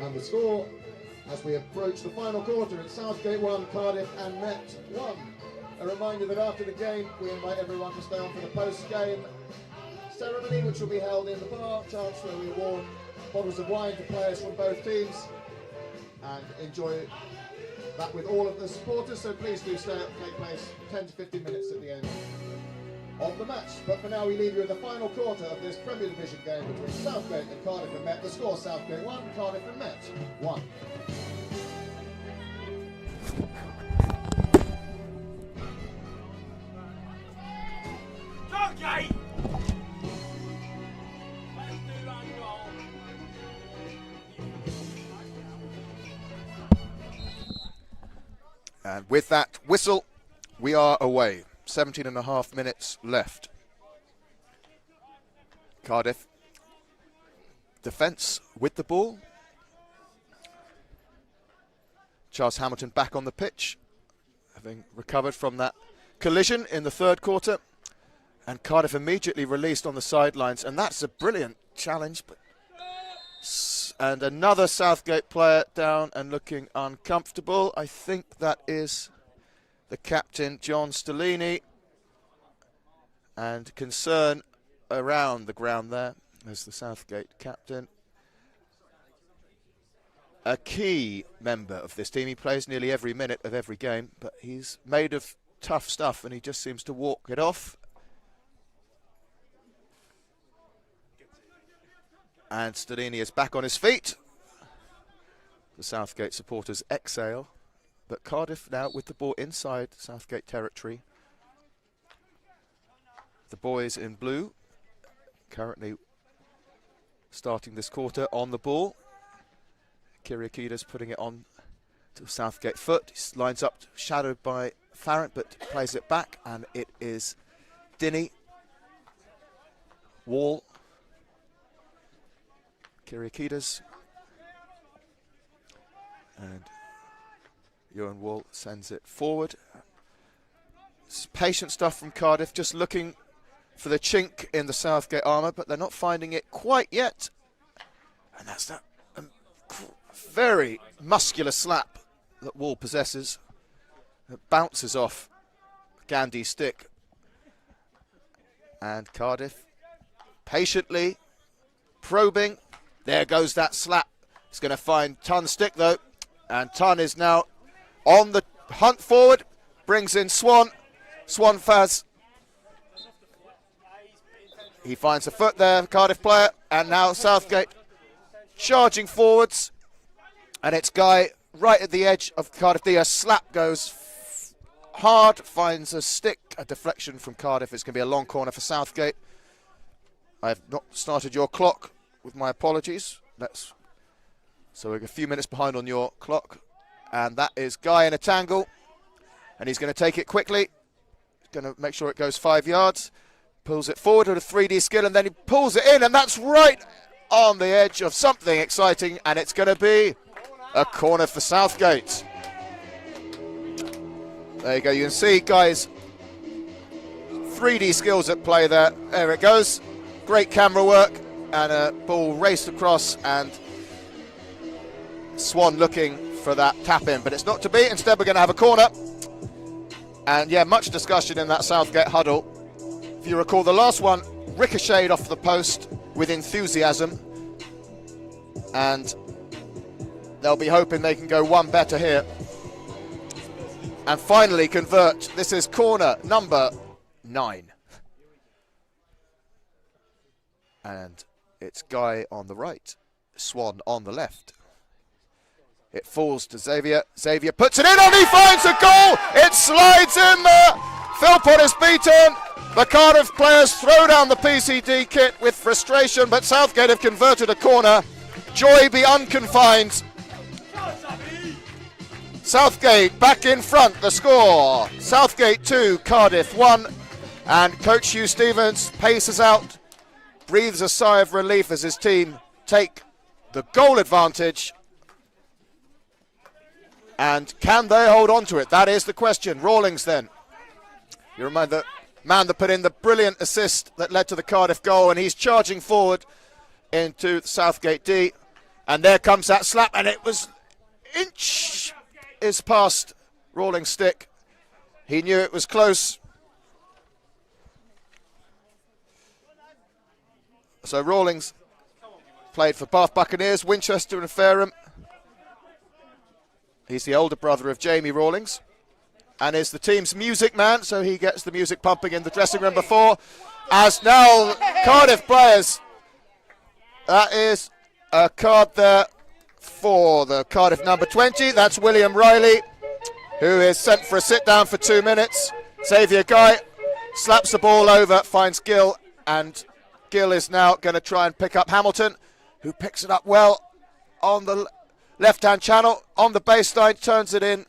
And the score, as we approach the final quarter, it's Southgate 1, Cardiff and Met 1. A reminder that after the game, we invite everyone to stay on for the post-game ceremony, which will be held in the bar, chance where we award bottles of wine to players from both teams, and enjoy that with all of the supporters. So please do stay up, take place 10 to 15 minutes at the end of the match. But for now, we leave you with the final quarter of this Premier Division game between Southgate and Cardiff and Met. The score: Southgate 1, Cardiff and Met 1. Southgate! And with that whistle, we are away. 17.5 minutes left. Cardiff defence with the ball. Charles Hamilton back on the pitch, having recovered from that collision in the third quarter. And Cardiff immediately released on the sidelines, and that's a brilliant challenge. And another Southgate player down and looking uncomfortable. I think that is the captain, John Stellini. And concern around the ground there as the Southgate captain. A key member of this team. He plays nearly every minute of every game, but he's made of tough stuff and he just seems to walk it off. And Stellini is back on his feet. The Southgate supporters exhale. But Cardiff now with the ball inside Southgate territory. The boys in blue currently starting this quarter on the ball. Kyriakides putting it on to Southgate foot. He lines up, shadowed by Farrant, but plays it back. And it is Dinny. Wall. Kyriakides. And Johan Wall sends it forward. It's patient stuff from Cardiff, just looking for the chink in the Southgate armour, but they're not finding it quite yet. And that's that very muscular slap that Wall possesses. It bounces off Gandhi's stick. And Cardiff patiently probing. There goes that slap. He's going to find Tun's stick though. And Tun is now on the hunt forward. Brings in Swan. Swan Faz. He finds a foot there, Cardiff player. And now Southgate charging forwards. And it's Guy right at the edge of Cardiff. The slap goes hard. Finds a stick. A deflection from Cardiff. It's going to be a long corner for Southgate. I have not started your clock. With my apologies. So we're a few minutes behind on your clock. And that is Guy in a tangle. And he's going to take it quickly. He's going to make sure it goes 5 yards. Pulls it forward with a 3D skill. And then he pulls it in. And that's right on the edge of something exciting. And it's going to be a corner for Southgate. There you go. You can see Guy's 3D skills at play there. There it goes. Great camera work. And a ball raced across, and Swan looking for that tap in, but it's not to be. Instead, we're going to have a corner. And yeah, much discussion in that Southgate huddle. If you recall, the last one ricocheted off the post with enthusiasm, and they'll be hoping they can go one better here and finally convert. This is corner number 9. And it's Guy on the right, Swan on the left. It falls to Xavier. Xavier puts it in and he finds a goal. It slides in there. Philpott is beaten. The Cardiff players throw down the PCD kit with frustration, but Southgate have converted a corner. Joy be unconfined. Southgate back in front. The score: Southgate 2, Cardiff 1. And Coach Hugh Stevens paces out. Breathes a sigh of relief as his team take the goal advantage. And can they hold on to it? That is the question. Rawlings then. You remind the man that put in the brilliant assist that led to the Cardiff goal, and he's charging forward into the Southgate D. And there comes that slap, and it was inch is past Rawlings' stick. He knew it was close. So Rawlings played for Bath Buccaneers, Winchester and Fareham. He's the older brother of Jamie Rawlings and is the team's music man, so he gets the music pumping in the dressing room before. As now Cardiff players, that is a card there for the Cardiff number 20. That's William Riley, who is sent for a sit down for 2 minutes. Xavier Guy slaps the ball over, finds Gill, and Gill is now going to try and pick up Hamilton, who picks it up well on the left-hand channel, on the baseline, turns it in.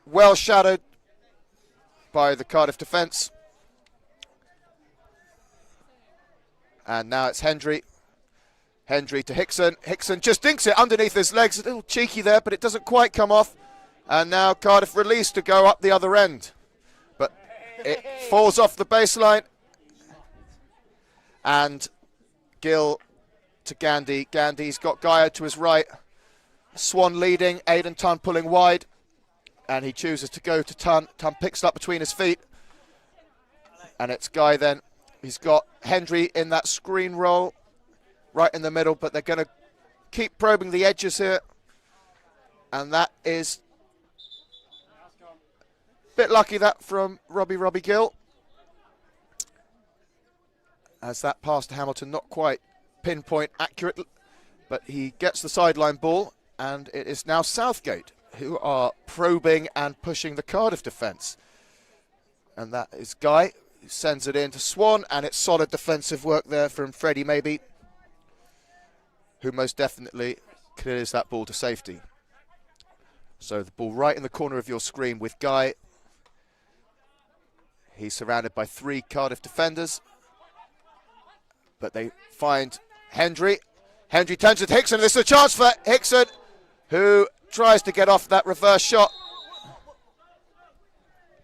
Well shadowed by the Cardiff defence. And now it's Hendry. Hendry to Hickson. Hickson just dinks it underneath his legs. A little cheeky there, but it doesn't quite come off. And now Cardiff released to go up the other end. But it falls off the baseline. And Gill to Gandy. Gandy's got Gaia to his right. Swan leading. Aidan Tunn pulling wide. And he chooses to go to Tunn. Tunn picks it up between his feet. And it's Guy then. He's got Hendry in that screen roll right in the middle, but they're going to keep probing the edges here. And that is a bit lucky that from Robbie Gill. As that pass to Hamilton, not quite pinpoint accurate, but he gets the sideline ball, and it is now Southgate who are probing and pushing the Cardiff defence. And that is Guy, who sends it in to Swan, and it's solid defensive work there from Freddie Maybe, who most definitely clears that ball to safety. So the ball right in the corner of your screen with Guy. He's surrounded by 3 Cardiff defenders, but they find Hendry. Hendry turns to Hickson. This is a chance for Hickson, who tries to get off that reverse shot.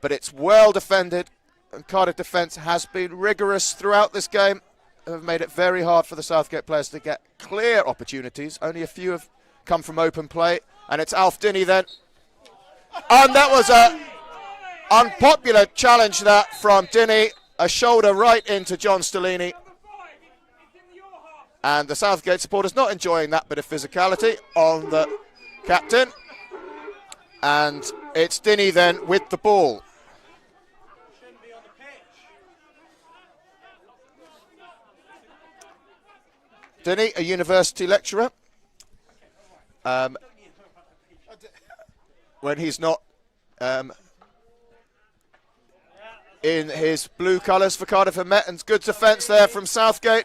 But it's well defended, and Cardiff defence has been rigorous throughout this game. Have made it very hard for the Southgate players to get clear opportunities. Only a few have come from open play, and it's Alf Dinney then. And that was a unpopular challenge that from Dinney, a shoulder right into John Stellini. And the Southgate supporters not enjoying that bit of physicality on the captain. And it's Dinney then with the ball. Dinney, a university lecturer. When he's not in his blue colours for Cardiff and Met, and good defence there from Southgate.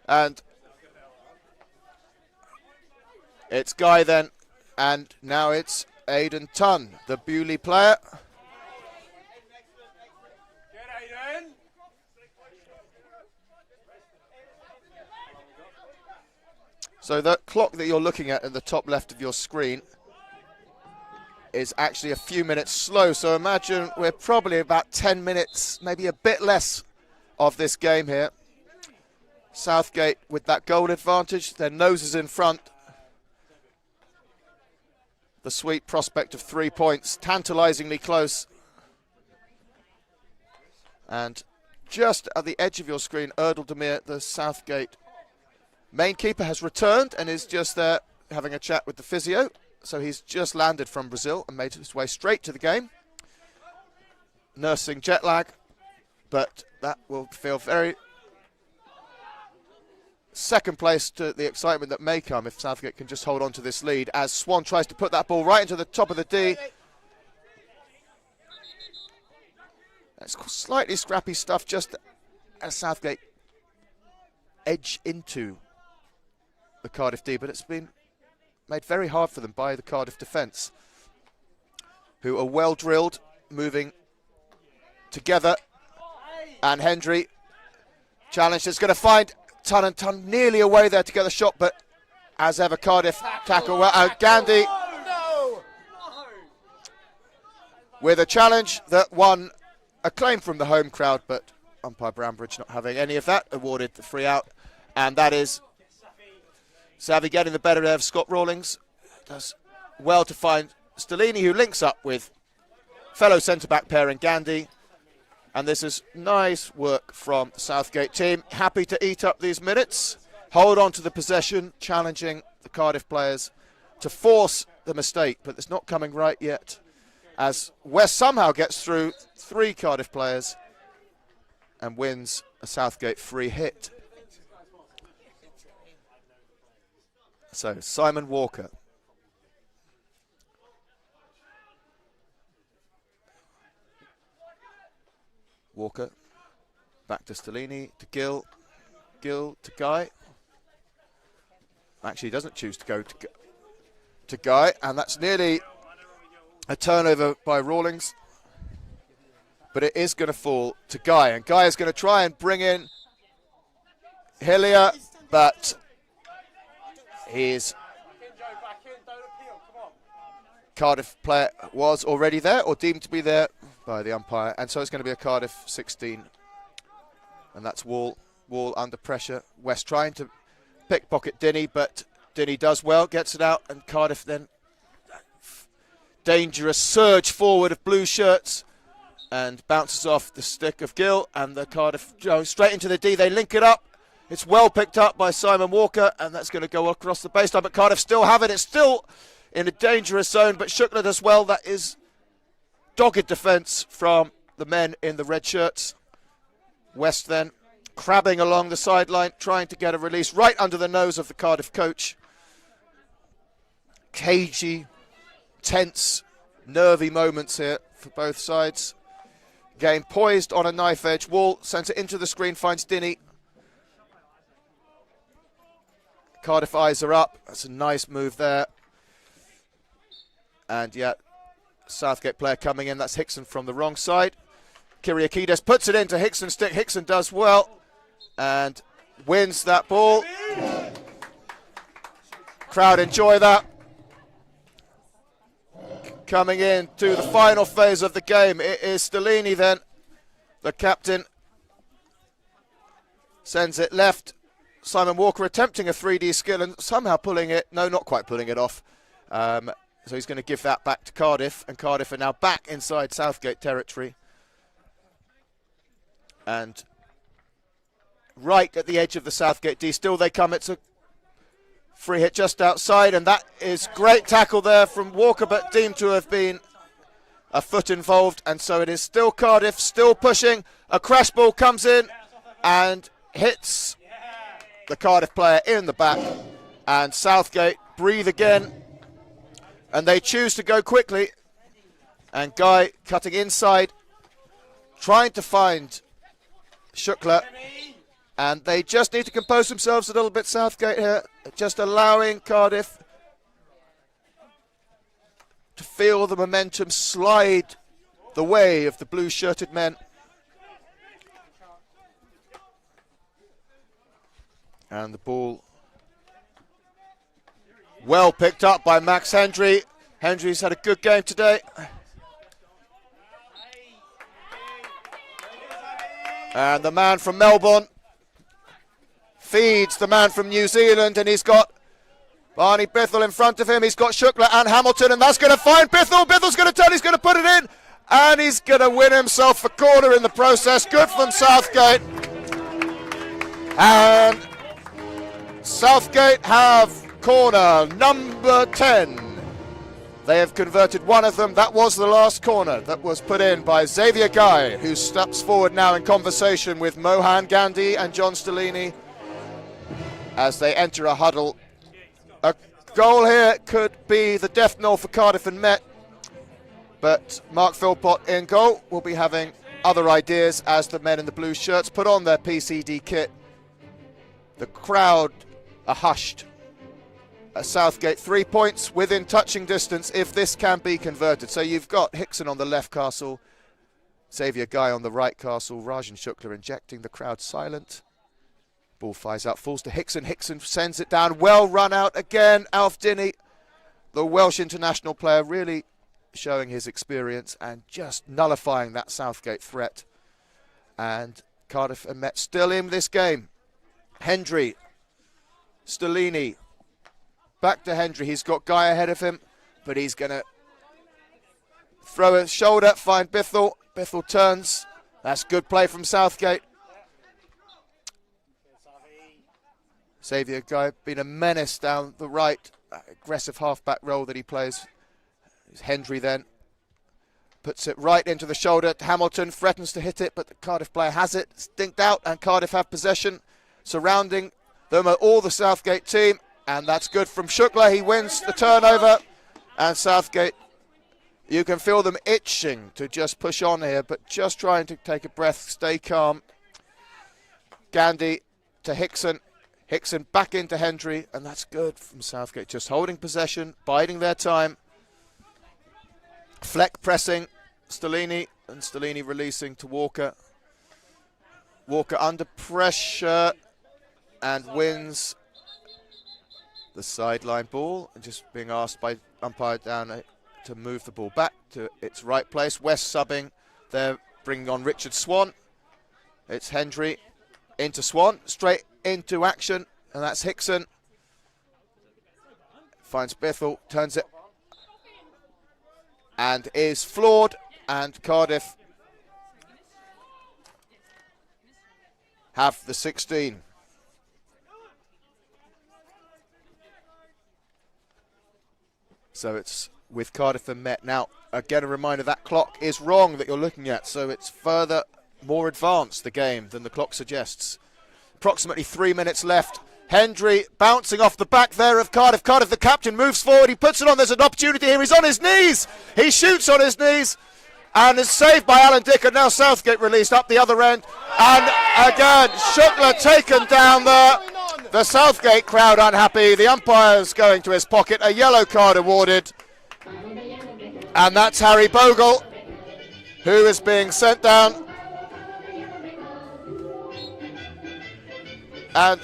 And it's Guy then, and now it's Aidan Tunn, the Bewley player. So the clock that you're looking at the top left of your screen is actually a few minutes slow. So imagine we're probably about 10 minutes, maybe a bit less of this game here. Southgate with that goal advantage, their noses in front. The sweet prospect of 3 points, tantalisingly close. And just at the edge of your screen, Erdal Demir, the Southgate main keeper, has returned and is just there having a chat with the physio. So he's just landed from Brazil and made his way straight to the game. Nursing jet lag, but that will feel very second place to the excitement that may come if Southgate can just hold on to this lead, as Swan tries to put that ball right into the top of the D. It's slightly scrappy stuff just as Southgate edge into the Cardiff D, but it's been made very hard for them by the Cardiff defence, who are well drilled, moving together. And Hendry challenged, is going to find Tunn, and Tunn nearly away there to get the shot, but as ever Cardiff tackle well. Gandy with a challenge that won acclaim from the home crowd, but umpire Brownbridge not having any of that, awarded the free out. And that is Savvy getting the better of Scott Rawlings. Does well to find Stellini, who links up with fellow centre-back pair in Gandhi. And this is nice work from the Southgate team. Happy to eat up these minutes, hold on to the possession, challenging the Cardiff players to force the mistake, but it's not coming right yet, as West somehow gets through 3 Cardiff players and wins a Southgate free hit. So Simon Walker. Walker, back to Stellini, to Gill, Gill to Guy. Actually, he doesn't choose to go to Guy, and that's nearly a turnover by Rawlings. But it is going to fall to Guy, and Guy is going to try and bring in Hillier, but his Cardiff player was already there, or deemed to be there by the umpire, and so it's going to be a Cardiff 16, and that's Wall under pressure. West trying to pickpocket Dinny, but Dinny does well, gets it out, and Cardiff then dangerous surge forward of blue shirts and bounces off the stick of Gill, and the Cardiff straight into the D. They link it up. It's well picked up by Simon Walker, and that's going to go across the baseline, but Cardiff still have it. It's still in a dangerous zone, but Shukla does well. That is dogged defence from the men in the red shirts. West then crabbing along the sideline, trying to get a release right under the nose of the Cardiff coach. Cagey, tense, nervy moments here for both sides. Game poised on a knife edge. Wall sends it into the screen, finds Dinny. Cardiff eyes are up. That's a nice move there. And yet, Southgate player coming in. That's Hickson from the wrong side. Kyriakides puts it into Hickson's stick. Hickson does well and wins that ball. Crowd enjoy that. Coming in to the final phase of the game, it is Stellini then, the captain. Sends it left. Simon Walker attempting a 3D skill and somehow pulling it, no, not quite pulling it off. So he's going to give that back to Cardiff, and Cardiff are now back inside Southgate territory. And right at the edge of the Southgate D, still they come. It's a free hit just outside, and that is great tackle there from Walker, but deemed to have been a foot involved, and so it is still Cardiff, still pushing. A crash ball comes in and hits the Cardiff player in the back, and Southgate breathe again, and they choose to go quickly, and Guy cutting inside, trying to find Shukla, and they just need to compose themselves a little bit, Southgate here, just allowing Cardiff to feel the momentum slide the way of the blue-shirted men. And the ball well picked up by Max Hendry. Hendry's had a good game today. And the man from Melbourne feeds the man from New Zealand, and he's got Barney Bithell in front of him. He's got Shukla and Hamilton, and that's going to find Bithell. Bithell's going to turn, he's going to put it in, and he's going to win himself a corner in the process. Good from Southgate. And Southgate have corner number 10. They have converted one of them. That was the last corner that was put in by Xavier Guy, who steps forward now in conversation with Mohan Gandhi and John Stellini as they enter a huddle. A goal here could be the death knell for Cardiff and Met, but Mark Philpott in goal will be having other ideas as the men in the blue shirts put on their PCD kit. The crowd are hushed. Southgate 3 points within touching distance if this can be converted. So you've got Hickson on the left, Castle, Xavier Guy on the right, Castle, Rajan Shukla injecting, the crowd silent. Ball flies out, falls to Hickson. Hickson sends it down, well run out again. Alf Dinny, the Welsh international player, really showing his experience and just nullifying that Southgate threat. And Cardiff and Met still in this game. Hendry, Stellini, back to Hendry. He's got Guy ahead of him, but he's going to throw a shoulder, find Bithell. Bithell turns. That's good play from Southgate. Xavier Guy been a menace down the right. Aggressive half-back role that he plays. Hendry then puts it right into the shoulder. Hamilton threatens to hit it, but the Cardiff player has it. Stinked out, and Cardiff have possession. Surrounding them are all the Southgate team, and that's good from Shukla. He wins the turnover, and Southgate, you can feel them itching to just push on here, but just trying to take a breath, stay calm. Gandhi to Hickson. Hickson back into Hendry, and that's good from Southgate. Just holding possession, biding their time. Fleck pressing Stellini, and Stellini releasing to Walker. Walker under pressure and wins the sideline ball, and just being asked by umpire down to move the ball back to its right place. West subbing, they're bringing on Richard Swan. It's Hendry into Swan, straight into action, and that's Hickson. Finds Bithell, turns it, and is floored, and Cardiff have the 16. So it's with Cardiff and Met. Now, again, a reminder, that clock is wrong that you're looking at, so it's further, more advanced, the game, than the clock suggests. Approximately 3 minutes left. Hendry bouncing off the back there of Cardiff. Cardiff, the captain, moves forward. He puts it on. There's an opportunity here. He's on his knees. He shoots on his knees and is saved by Alan Dicker. Now Southgate released up the other end. And again, Shukla taken down there. The Southgate crowd unhappy. The umpire's going to his pocket. A yellow card awarded. And that's Harry Bogle, who is being sent down. And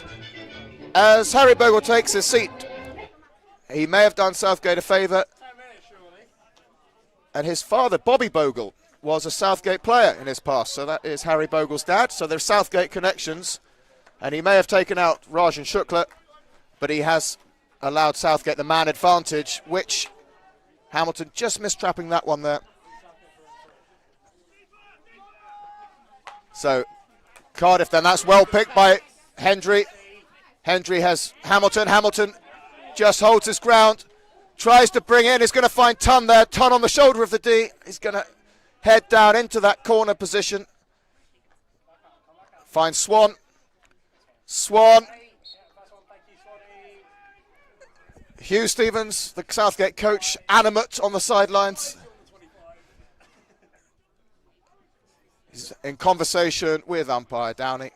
as Harry Bogle takes his seat, he may have done Southgate a favour. And his father, Bobby Bogle, was a Southgate player in his past. So that is Harry Bogle's dad. So there's Southgate connections. And he may have taken out Rajan Shukla, but he has allowed Southgate the man advantage, which Hamilton just mistrapping that one there. So Cardiff then, that's well picked by Hendry. Hendry has Hamilton. Hamilton just holds his ground, tries to bring in, he's going to find Tunn there. Tunn on the shoulder of the D. He's going to head down into that corner position. Finds Swan. Swan. Hugh Stevens, the Southgate coach, animate on the sidelines. He's in conversation with umpire Downey.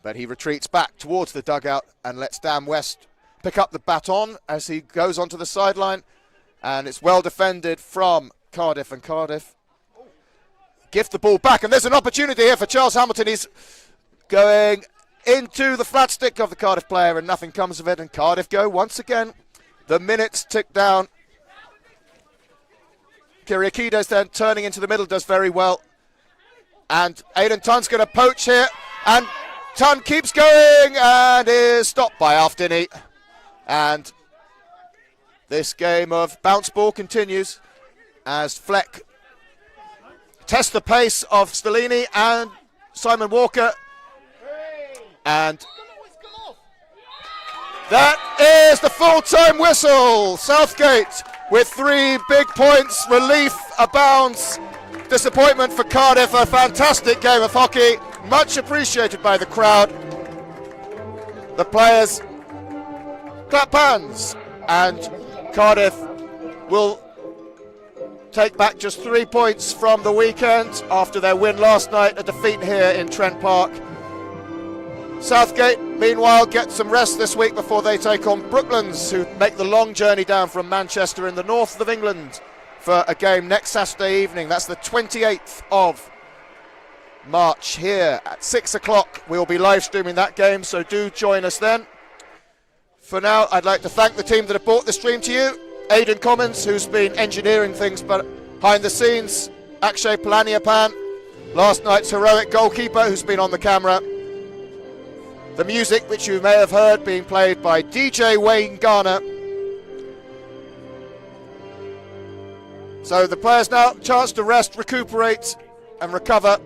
But he retreats back towards the dugout and lets Dan West pick up the baton as he goes onto the sideline. And it's well defended from Cardiff, and Cardiff gift the ball back. And there's an opportunity here for Charles Hamilton. He's going into the flat stick of the Cardiff player, and nothing comes of it, and Cardiff go once again. The minutes tick down. Kyriakides then turning into the middle does very well. And Aidan Tunn's going to poach here, and Tunn keeps going and is stopped by Alfdini. And this game of bounce ball continues as Fleck tests the pace of Stellini and Simon Walker. And that is the full-time whistle. Southgate with 3 big points. Relief abounds. Disappointment for Cardiff. A fantastic game of hockey. Much appreciated by the crowd. The players clap hands. And Cardiff will take back just 3 points from the weekend after their win last night, a defeat here in Trent Park. Southgate, meanwhile, get some rest this week before they take on Brooklands, who make the long journey down from Manchester in the north of England for a game next Saturday evening. That's the 28th of March here at 6 o'clock. We'll be live streaming that game, so do join us then. For now, I'd like to thank the team that have brought the stream to you. Aidan Commons, who's been engineering things behind the scenes. Akshay Palaniappan, last night's heroic goalkeeper, who's been on the camera. The music, which you may have heard being played by DJ Wayne Garner. So the players now chance to rest, recuperate and recover,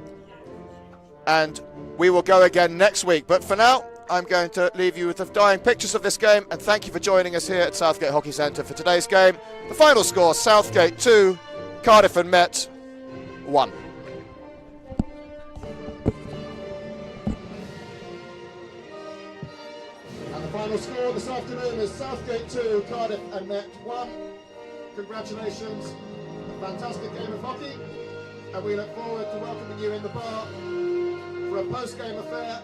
and we will go again next week. But for now, I'm going to leave you with the dying pictures of this game, and thank you for joining us here at Southgate Hockey Centre for today's game. The final score, Southgate 2, Cardiff and Met 1. And the final score this afternoon is Southgate 2, Cardiff and Met 1. Congratulations, a fantastic game of hockey, and we look forward to welcoming you in the bar for a post-game affair.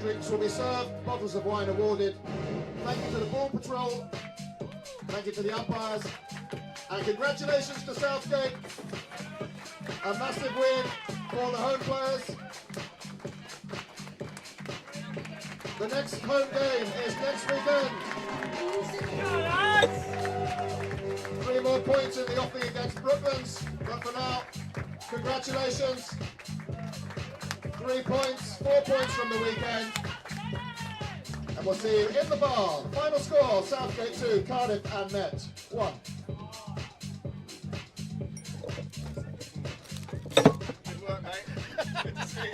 Drinks will be served, bottles of wine awarded. Thank you to the ball patrol, thank you to the umpires, and congratulations to Southgate. A massive win for the home players. The next home game is next weekend. 3 more points in the offing against Brooklands, but for now, congratulations. 3 points, 4 points from the weekend. And we'll see you in the bar. Final score, Southgate 2, Cardiff and Met 1. Good work, mate. Good to see you.